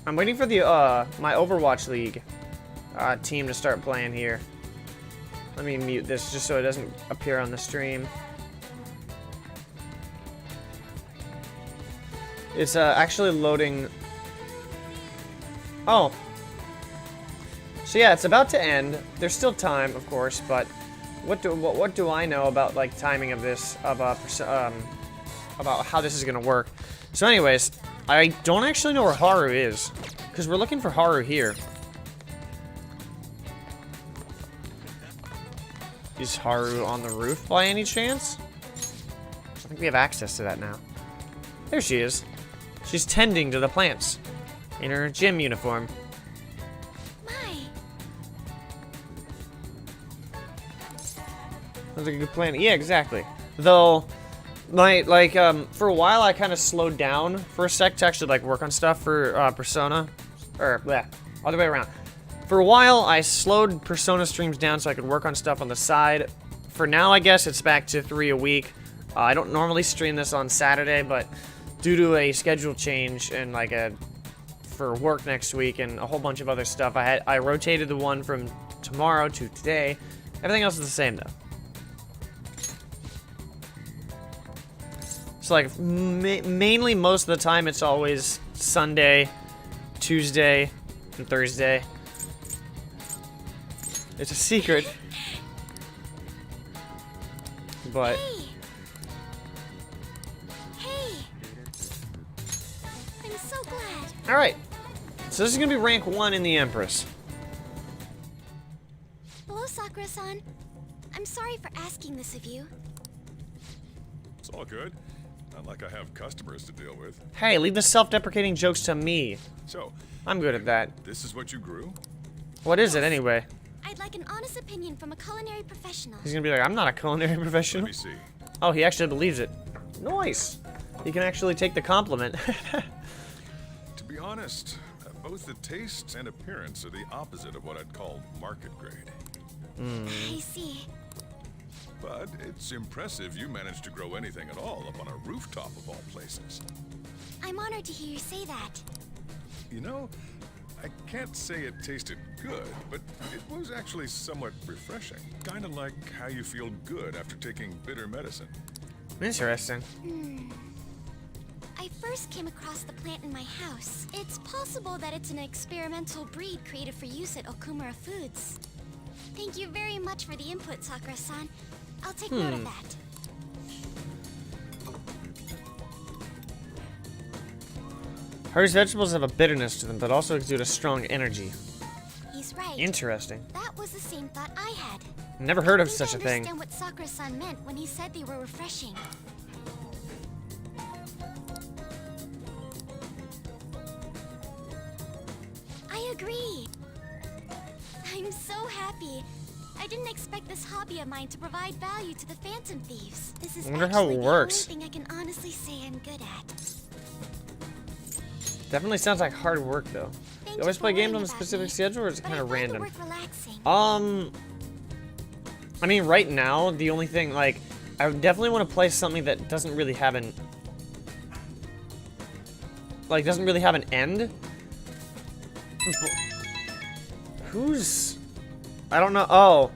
I'm waiting for the my Overwatch League team to start playing here. Let me mute this just so it doesn't appear on the stream. It's actually loading. Oh. So yeah, it's about to end. There's still time, of course, but what do I know about like timing of this about how this is gonna work? So, anyways, I don't actually know where Haru is because we're looking for Haru here. Is Haru on the roof by any chance? I think we have access to that now. There she is. She's tending to the plants in her gym uniform. That's a good plan. Yeah, exactly. Though, for a while I kind of slowed down for a sec to actually like work on stuff for Persona, or bleh, other way around. For a while I slowed Persona streams down so I could work on stuff on the side. For now, I guess it's back to 3 a week. I don't normally stream this on Saturday, but due to a schedule change and like for work next week and a whole bunch of other stuff, I rotated the one from tomorrow to today. Everything else is the same though. So like mainly most of the time it's always Sunday, Tuesday, and Thursday. It's a secret. But Hey. I'm so glad. all right. So this is going to be rank 1 in the Empress. Hello, Sakura-san. I'm sorry for asking this of you. It's all good. Not like I have customers to deal with. Hey, leave the self-deprecating jokes to me. So, I'm good at that. this is what you grew? What is it anyway? I'd like an honest opinion from a culinary professional. He's gonna be like, I'm not a culinary professional. Let me see. Oh, he actually believes it. Nice. He can actually take the compliment. To be honest, both the taste and appearance are the opposite of what I'd call market grade. I see. But it's impressive you managed to grow anything at all up on a rooftop of all places. I'm honored to hear you say that. You know, I can't say it tasted good, but it was actually somewhat refreshing. Kind of like how you feel good after taking bitter medicine. Interesting. I first came across the plant in my house. It's possible that it's an experimental breed created for use at Okumura Foods. Thank you very much for the input, Sakura-san. I'll take note of that. Haru's vegetables have a bitterness to them, but also exude a strong energy. He's right. Interesting. That was the same thought I had. Never heard of I such a think I thing. understand what Sakura-san meant when he said they were refreshing. I agree. I'm so happy. I didn't expect this hobby of mine to provide value to the Phantom Thieves. This is I wonder how actually it the works. only thing I can honestly say I'm good at. Definitely sounds like hard work, though. Thank You always for play games worrying on a about specific me, schedule, or is it but kind of I find random? the work relaxing. I mean, right now, the only thing, like, I would definitely want to play something that doesn't really have an, like, doesn't really have an end. Who's, I don't know. Oh,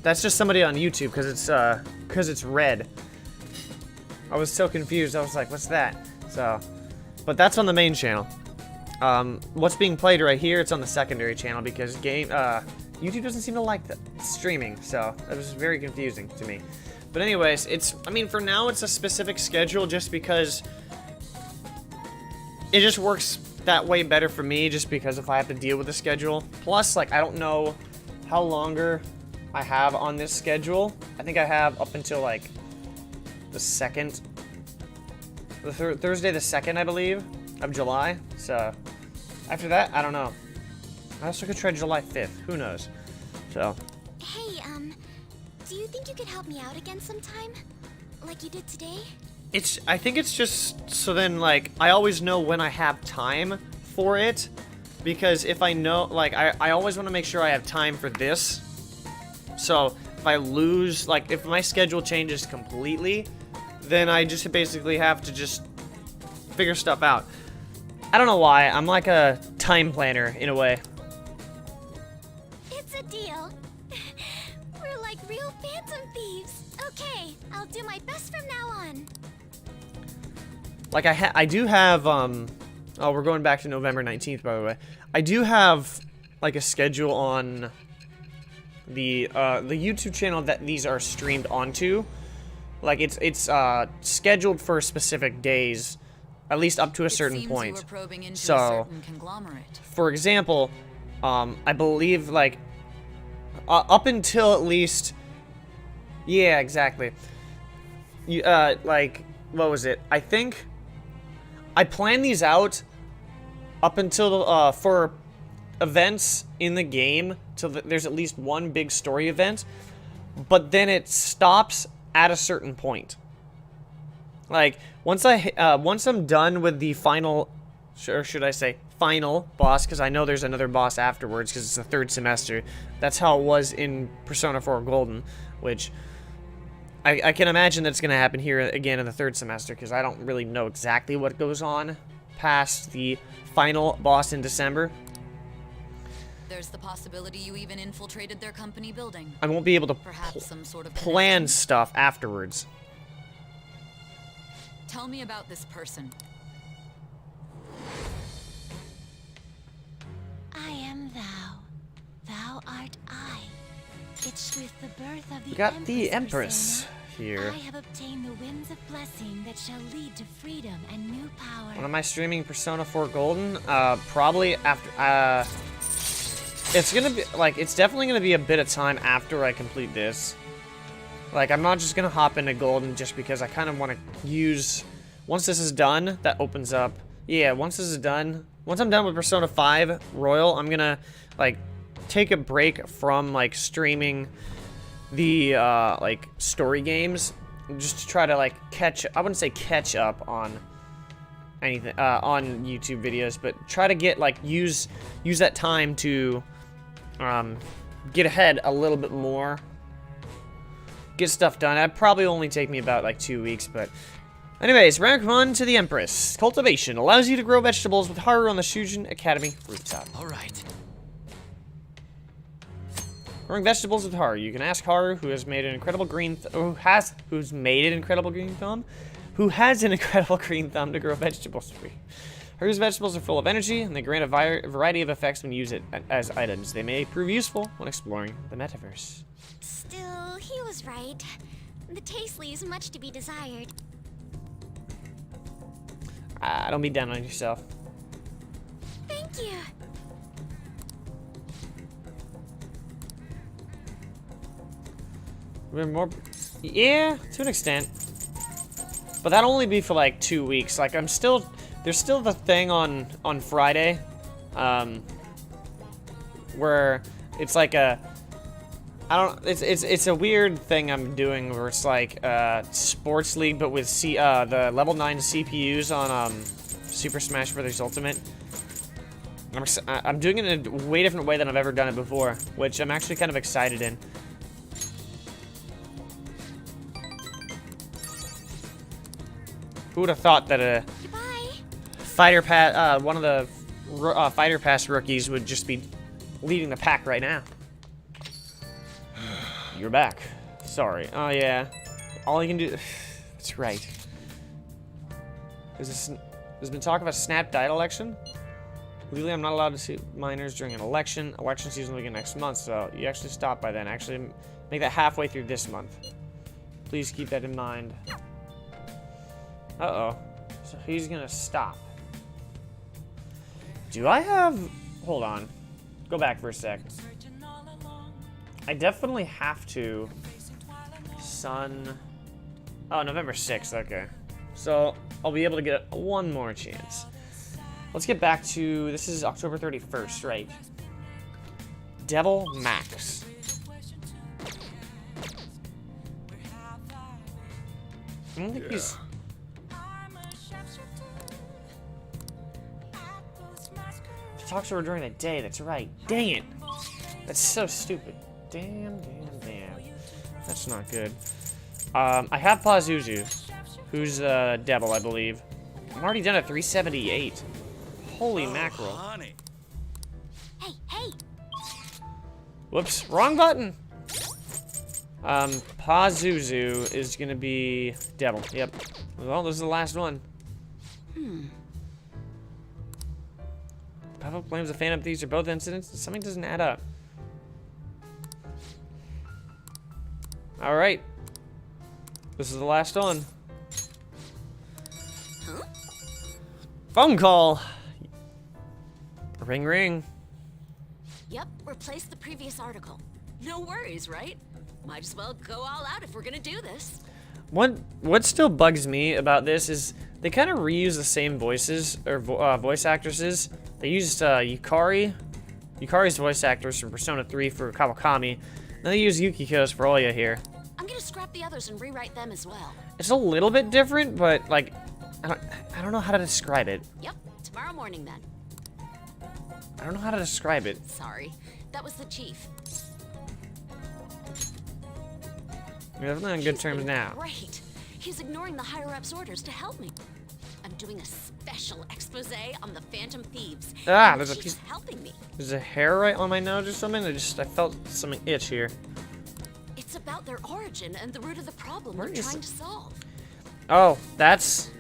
that's just somebody on YouTube because it's red. I was so confused. I was like, what's that? So, but that's on the main channel. What's being played right here, it's on the secondary channel because YouTube doesn't seem to like the streaming, so that was very confusing to me. But anyways, I mean, for now it's a specific schedule just because it just works that way better for me, just because if I have to deal with the schedule. Plus, like, I don't know how longer I have on this schedule. I think I have up until, like, the 2nd, Thursday the 2nd, I believe, of July. So, after that, I don't know. I also could try July 5th. Who knows? So. Hey, do you think you could help me out again sometime? Like you did today? I think it's just so then, like, I always know when I have time for it. Because if I know, like, I always want to make sure I have time for this. So, if I lose, like, if my schedule changes completely, then I just basically have to just figure stuff out. I don't know why. I'm like a time planner in a way. It's a deal. We're like real Phantom Thieves. Okay, I'll do my best from now on. Like I do have oh, we're going back to November 19th, by the way. I do have like a schedule on the YouTube channel that these are streamed onto. Like it's scheduled for specific days, at least up to a certain point. So, for example, I believe like up until at least, yeah, exactly. You like what was it? I think I planned these out up until for events in the game till there's at least one big story event, but then it stops at a certain point. Like once I'm done with the final, or should I say final boss, because I know there's another boss afterwards because it's the third semester. That's how it was in Persona 4 Golden, which I can imagine that's going to happen here again in the third semester, because I don't really know exactly what goes on past the final boss in December. There's the possibility you even infiltrated their company building. I won't be able to Perhaps some sort of plan stuff afterwards. Tell me about this person. I am thou. Thou art I. It's with the birth of the We got the Empress here. I have obtained the winds of blessing that shall lead to freedom and new power. When am I streaming Persona 4 Golden? Probably after, it's gonna be, like, it's definitely gonna be a bit of time after I complete this. Like, I'm not just gonna hop into Golden just because I kind of want to use, once this is done, that opens up, yeah, once this is done, once I'm done with Persona 5 Royal, I'm gonna, like, take a break from, like, streaming the, like, story games, just to try to, like, I wouldn't say catch up on anything, on YouTube videos, but try to get, like, use that time to, get ahead a little bit more, get stuff done. That'd probably only take me about, like, 2 weeks, but anyways, rank 1 to the Empress. Cultivation allows you to grow vegetables with Haru on the Shujin Academy rooftop. All right. Growing vegetables with Haru. You can ask Haru, who has made an incredible green who's made an incredible green thumb, who has an incredible green thumb to grow vegetables for you. Haru's vegetables are full of energy, and they grant a variety of effects when used as items. They may prove useful when exploring the metaverse. Still, he was right. The taste leaves much to be desired. Don't be down on yourself. Thank you. More, yeah, to an extent. But that'll only be for like 2 weeks. Like there's still the thing on Friday, where it's like it's a weird thing I'm doing where it's like sports league, but with the level 9 CPUs on Super Smash Bros. Ultimate. I'm doing it in a way different way than I've ever done it before, which I'm actually kind of excited in. Who would have thought that a fighter pass, one of the fighter pass rookies would just be leading the pack right now? You're back. Sorry. Oh yeah. All you can do. That's right. There's been talk of a snap diet election. Legally, I'm not allowed to see minors during an election. Election season will begin next month, so you actually stop by then. Actually, make that halfway through this month. Please keep that in mind. Uh-oh. So he's gonna stop. Do I have... Hold on. Go back for a sec. I definitely have to... Oh, November 6th. Okay. So, I'll be able to get one more chance. Let's get back to... This is October 31st, right? Devil Max. I don't think he's... Talks to her during the day, that's right. Dang it. That's so stupid. Damn. That's not good. I have Pazuzu, who's Devil, I believe. I'm already done at 378. Holy mackerel. Honey, Hey, hey! Whoops, wrong button. Pazuzu is gonna be devil. Yep. Well, this is the last one. Papa blames the Phantom Thieves for both incidents. Something doesn't add up. All right. This is the last one. Huh? Phone call. Ring, ring. Yep, replace the previous article. No worries, right? Might as well go all out if we're gonna do this. What still bugs me about this is they kind of reuse the same voices or voice actresses. They used Yukari's voice actors from Persona 3 for Kawakami. Now they use Yukiko's for Oya here. I'm gonna scrap the others and rewrite them as well. It's a little bit different, but like, I don't know how to describe it. Yep, tomorrow morning then. I don't know how to describe it. Sorry, that was the chief. We're definitely on good terms now. Great. He's ignoring the higher-ups' orders to help me. I'm doing a special expose on the Phantom Thieves. Ah, and there's a she's piece. helping me. There's a hair right on my nose or something. I felt something itch here. It's about their origin and the root of the problem Where we're is trying it? to solve. Oh, that's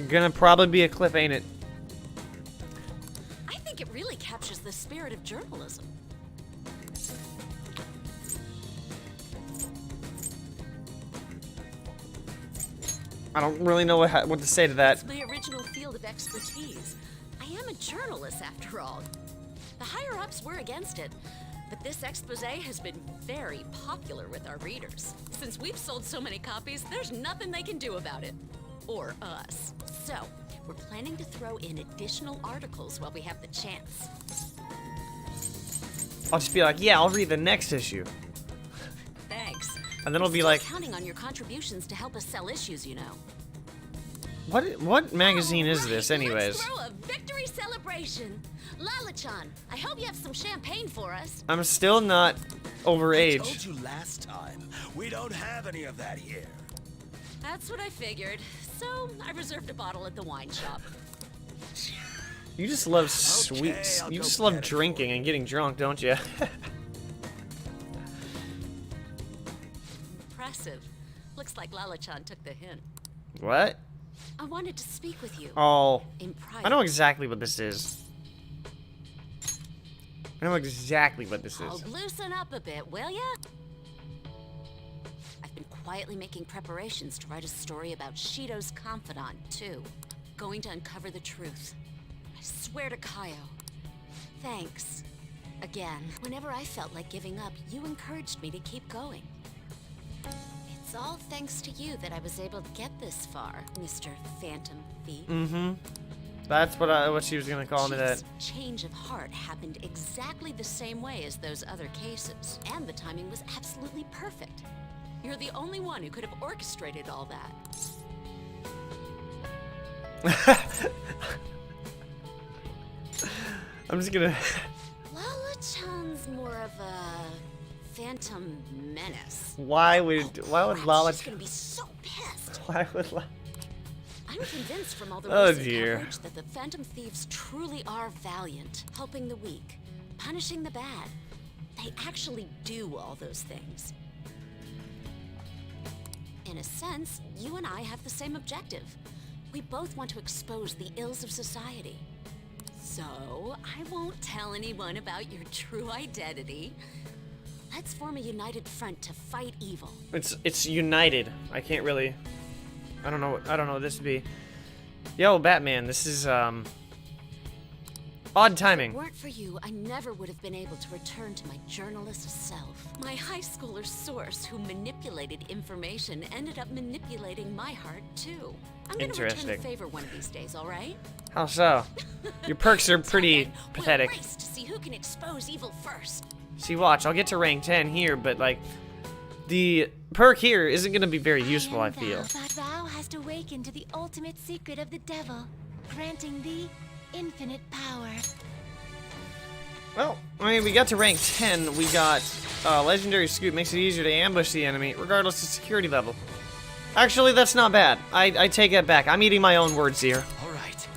gonna probably be a clip, ain't it? I think it really captures the spirit of journalism. I don't really know what to say to that. It's my original field of expertise. I am a journalist, after all. The higher-ups were against it, but this expose has been very popular with our readers. Since we've sold so many copies, there's nothing they can do about it. Or us. So, we're planning to throw in additional articles while we have the chance. I'll just be like, yeah, I'll read the next issue. Thanks. And then it'll be Still like, counting on your contributions to help us sell issues, you know. what magazine is this, anyways? Let's throw a victory celebration. Lala-chan, I hope you have some champagne for us. I'm still not I overage. told you last time, we don't have any of that here. That's what I figured. So, I reserved a bottle at the wine shop. You just love sweets. I'll You go just get love it drinking and getting drunk, don't you? Impressive. Looks like Lala-chan took the hint. What? I wanted to speak with you. Oh, In private. I know exactly what this is. I know exactly what this I'll is. loosen up a bit, will ya? I've been quietly making preparations to write a story about Shido's confidant, too. Going to uncover the truth. I swear to Kaio. Thanks. Again. Whenever I felt like giving up, you encouraged me to keep going. It's all thanks to you that I was able to get this far, Mr. Phantom Thief. Mm-hmm. That's what she was gonna call me that. Chief's change of heart happened exactly the same way as those other cases, and the timing was absolutely perfect. You're the only one who could have orchestrated all that. I'm just gonna. Lala-chan's more of a phantom menace. Why would Lala? She's gonna be so pissed. Why would Lala? I'm convinced from all the Oh, recent dear. coverage that the Phantom Thieves truly are valiant, helping the weak, punishing the bad. They actually do all those things. In a sense, you and I have the same objective. We both want to expose the ills of society. So, I won't tell anyone about your true identity. Let's form a united front to fight evil. It's united. I can't really. I don't know what this would be. Yo, Batman, this is odd timing. If it weren't for you, I never would have been able to return to my journalist self. My high schooler source who manipulated information ended up manipulating my heart too. I'm gonna return the Interesting. favor one of these days, all right? How so? Your perks are pretty Okay, pathetic. We'll race to see who can expose evil first. See, watch, I'll get to rank 10 here, but like, the perk here isn't gonna be very useful, I feel. But thou hast awakened to the ultimate secret of the devil, granting thee infinite power. Well, I mean, we got to rank 10. We got Legendary Scoop makes it easier to ambush the enemy, regardless of security level. Actually, that's not bad. I take that back. I'm eating my own words here. All right.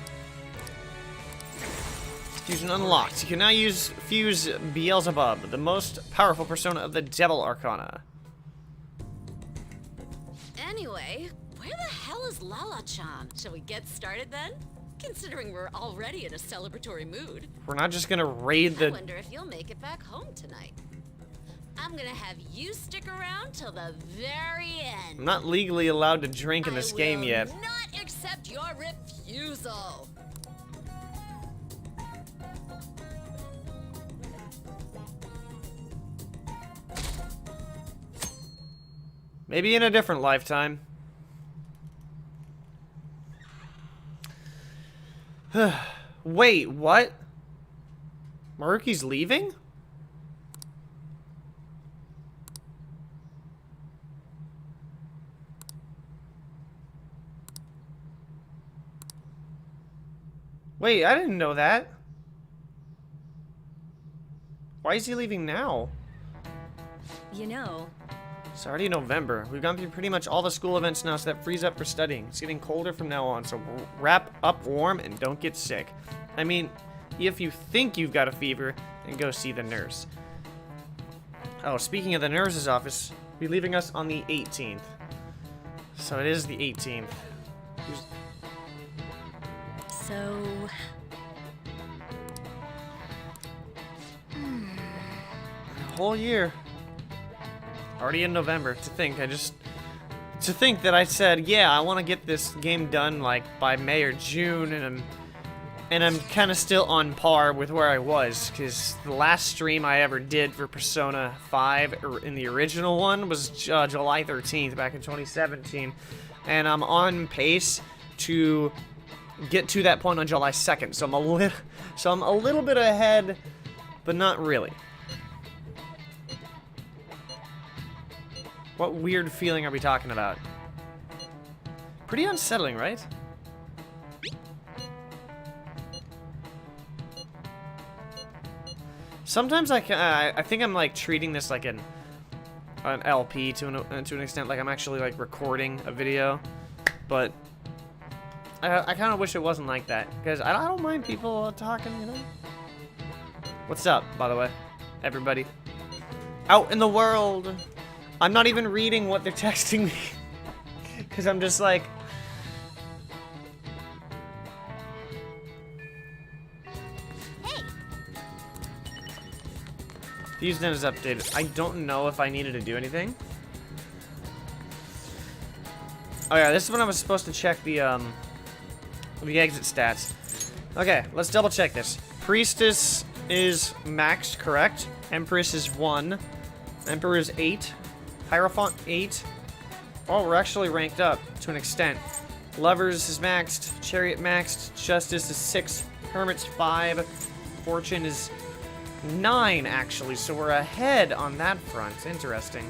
Fusion unlocked. You can now fuse Beelzebub, the most powerful persona of the Devil Arcana. Anyway, where the hell is Lala-chan? Shall we get started then? Considering we're already in a celebratory mood. We're not just gonna raid the... I wonder if you'll make it back home tonight. I'm gonna have you stick around till the very end. I'm not legally allowed to drink in this game yet. I will not accept your refusal. Maybe in a different lifetime. Wait, what? Maruki's leaving? Wait, I didn't know that. Why is he leaving now? You know, It's already November. We've gone through pretty much all the school events now, so that frees up for studying. It's getting colder from now on, so wrap up warm and don't get sick. I mean, if you think you've got a fever, then go see the nurse. Oh, speaking of the nurse's office, we'll be leaving us on the 18th. So it is the 18th. so... Whole year. Already in November. To think that I said, yeah, I want to get this game done like by May or June, and I'm kind of still on par with where I was, because the last stream I ever did for Persona 5 in the original one was July 13th back in 2017, and I'm on pace to get to that point on July 2nd. So I'm a little bit ahead, but not really. What weird feeling are we talking about? Pretty unsettling, right? Sometimes I think I'm like treating this like an LP to an extent, like I'm actually like recording a video, but I kind of wish it wasn't like that, because I don't mind people talking, you know. What's up, by the way, everybody out in the world? I'm not even reading what they're texting me, because I'm just like... Hey! FuseNet is updated. I don't know if I needed to do anything. Oh yeah, this is when I was supposed to check the exit stats. Okay, let's double check this. Priestess is maxed, correct? Empress is 1. Emperor is 8. Hierophant 8. Oh, we're actually ranked up to an extent. Lovers is maxed. Chariot maxed. Justice is 6. Hermit's 5. Fortune is 9, actually. So we're ahead on that front. Interesting.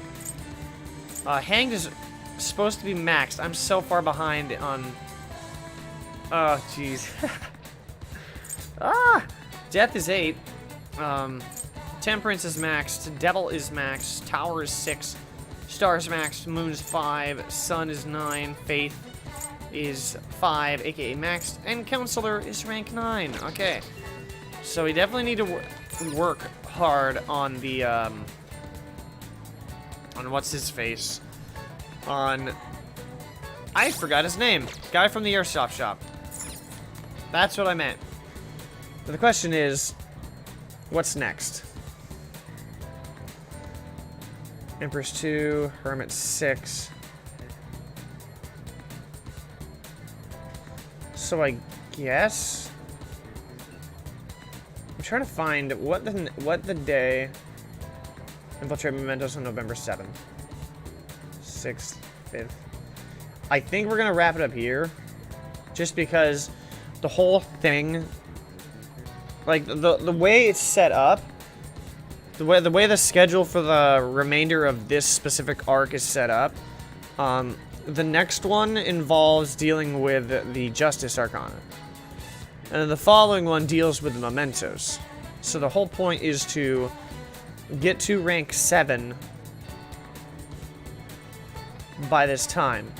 Hanged is supposed to be maxed. I'm so far behind on... Oh, jeez. Death is 8. Temperance is maxed. Devil is maxed. Tower is 6. Stars maxed. Moon is 5. Sun is 9. Faith is 5, aka maxed. And Counselor is rank 9. Okay. So we definitely need to work hard on the, on what's his face? On... I forgot his name. Guy from the airsoft shop. That's what I meant. But the question is, what's next? Empress 2, Hermit 6. So I guess I'm trying to find what the day Infiltrate Mementos on November 7th, 6th, 5th. I think we're gonna wrap it up here, just because the whole thing, like the way it's set up. The way the schedule for the remainder of this specific arc is set up, the next one involves dealing with the Justice Arcana. And then the following one deals with the Mementos. So the whole point is to get to rank 7 by this time.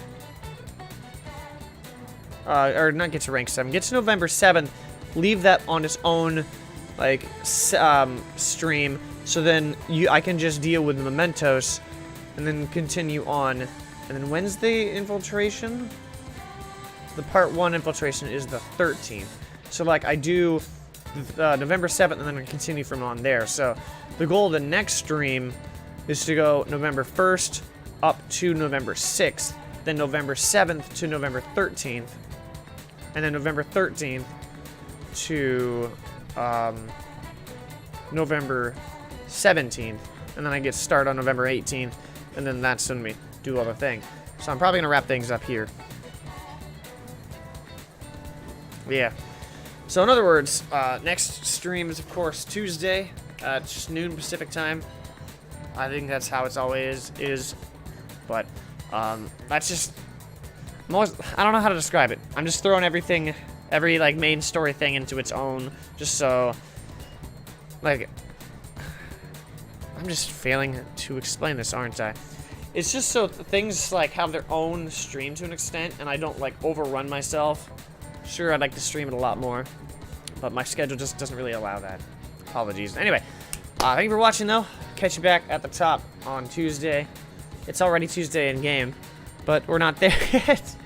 Or not get to rank 7, get to November 7th, leave that on its own like stream, so then I can just deal with mementos, and then continue on. And then when's the infiltration? The part 1 infiltration is the 13th. So like I do November 7th, and then I continue from on there. So the goal of the next stream is to go November 1st up to November 6th, then November 7th to November 13th, and then November 13th to November 17th, and then I get started on November 18th, and then that's when we do other thing. So I'm probably gonna wrap things up here. Yeah. So in other words, next stream is of course Tuesday, it's just noon Pacific time. I think that's how it's always is, but that's just I don't know how to describe it. I'm just throwing everything, every like main story thing into its own, just so like I'm just failing to explain this, aren't I? It's just so things like have their own stream to an extent, and I don't like overrun myself. Sure, I'd like to stream it a lot more, but my schedule just doesn't really allow that. Apologies. Anyway, thank you for watching though. Catch you back at the top on Tuesday. It's already Tuesday in game, but we're not there yet.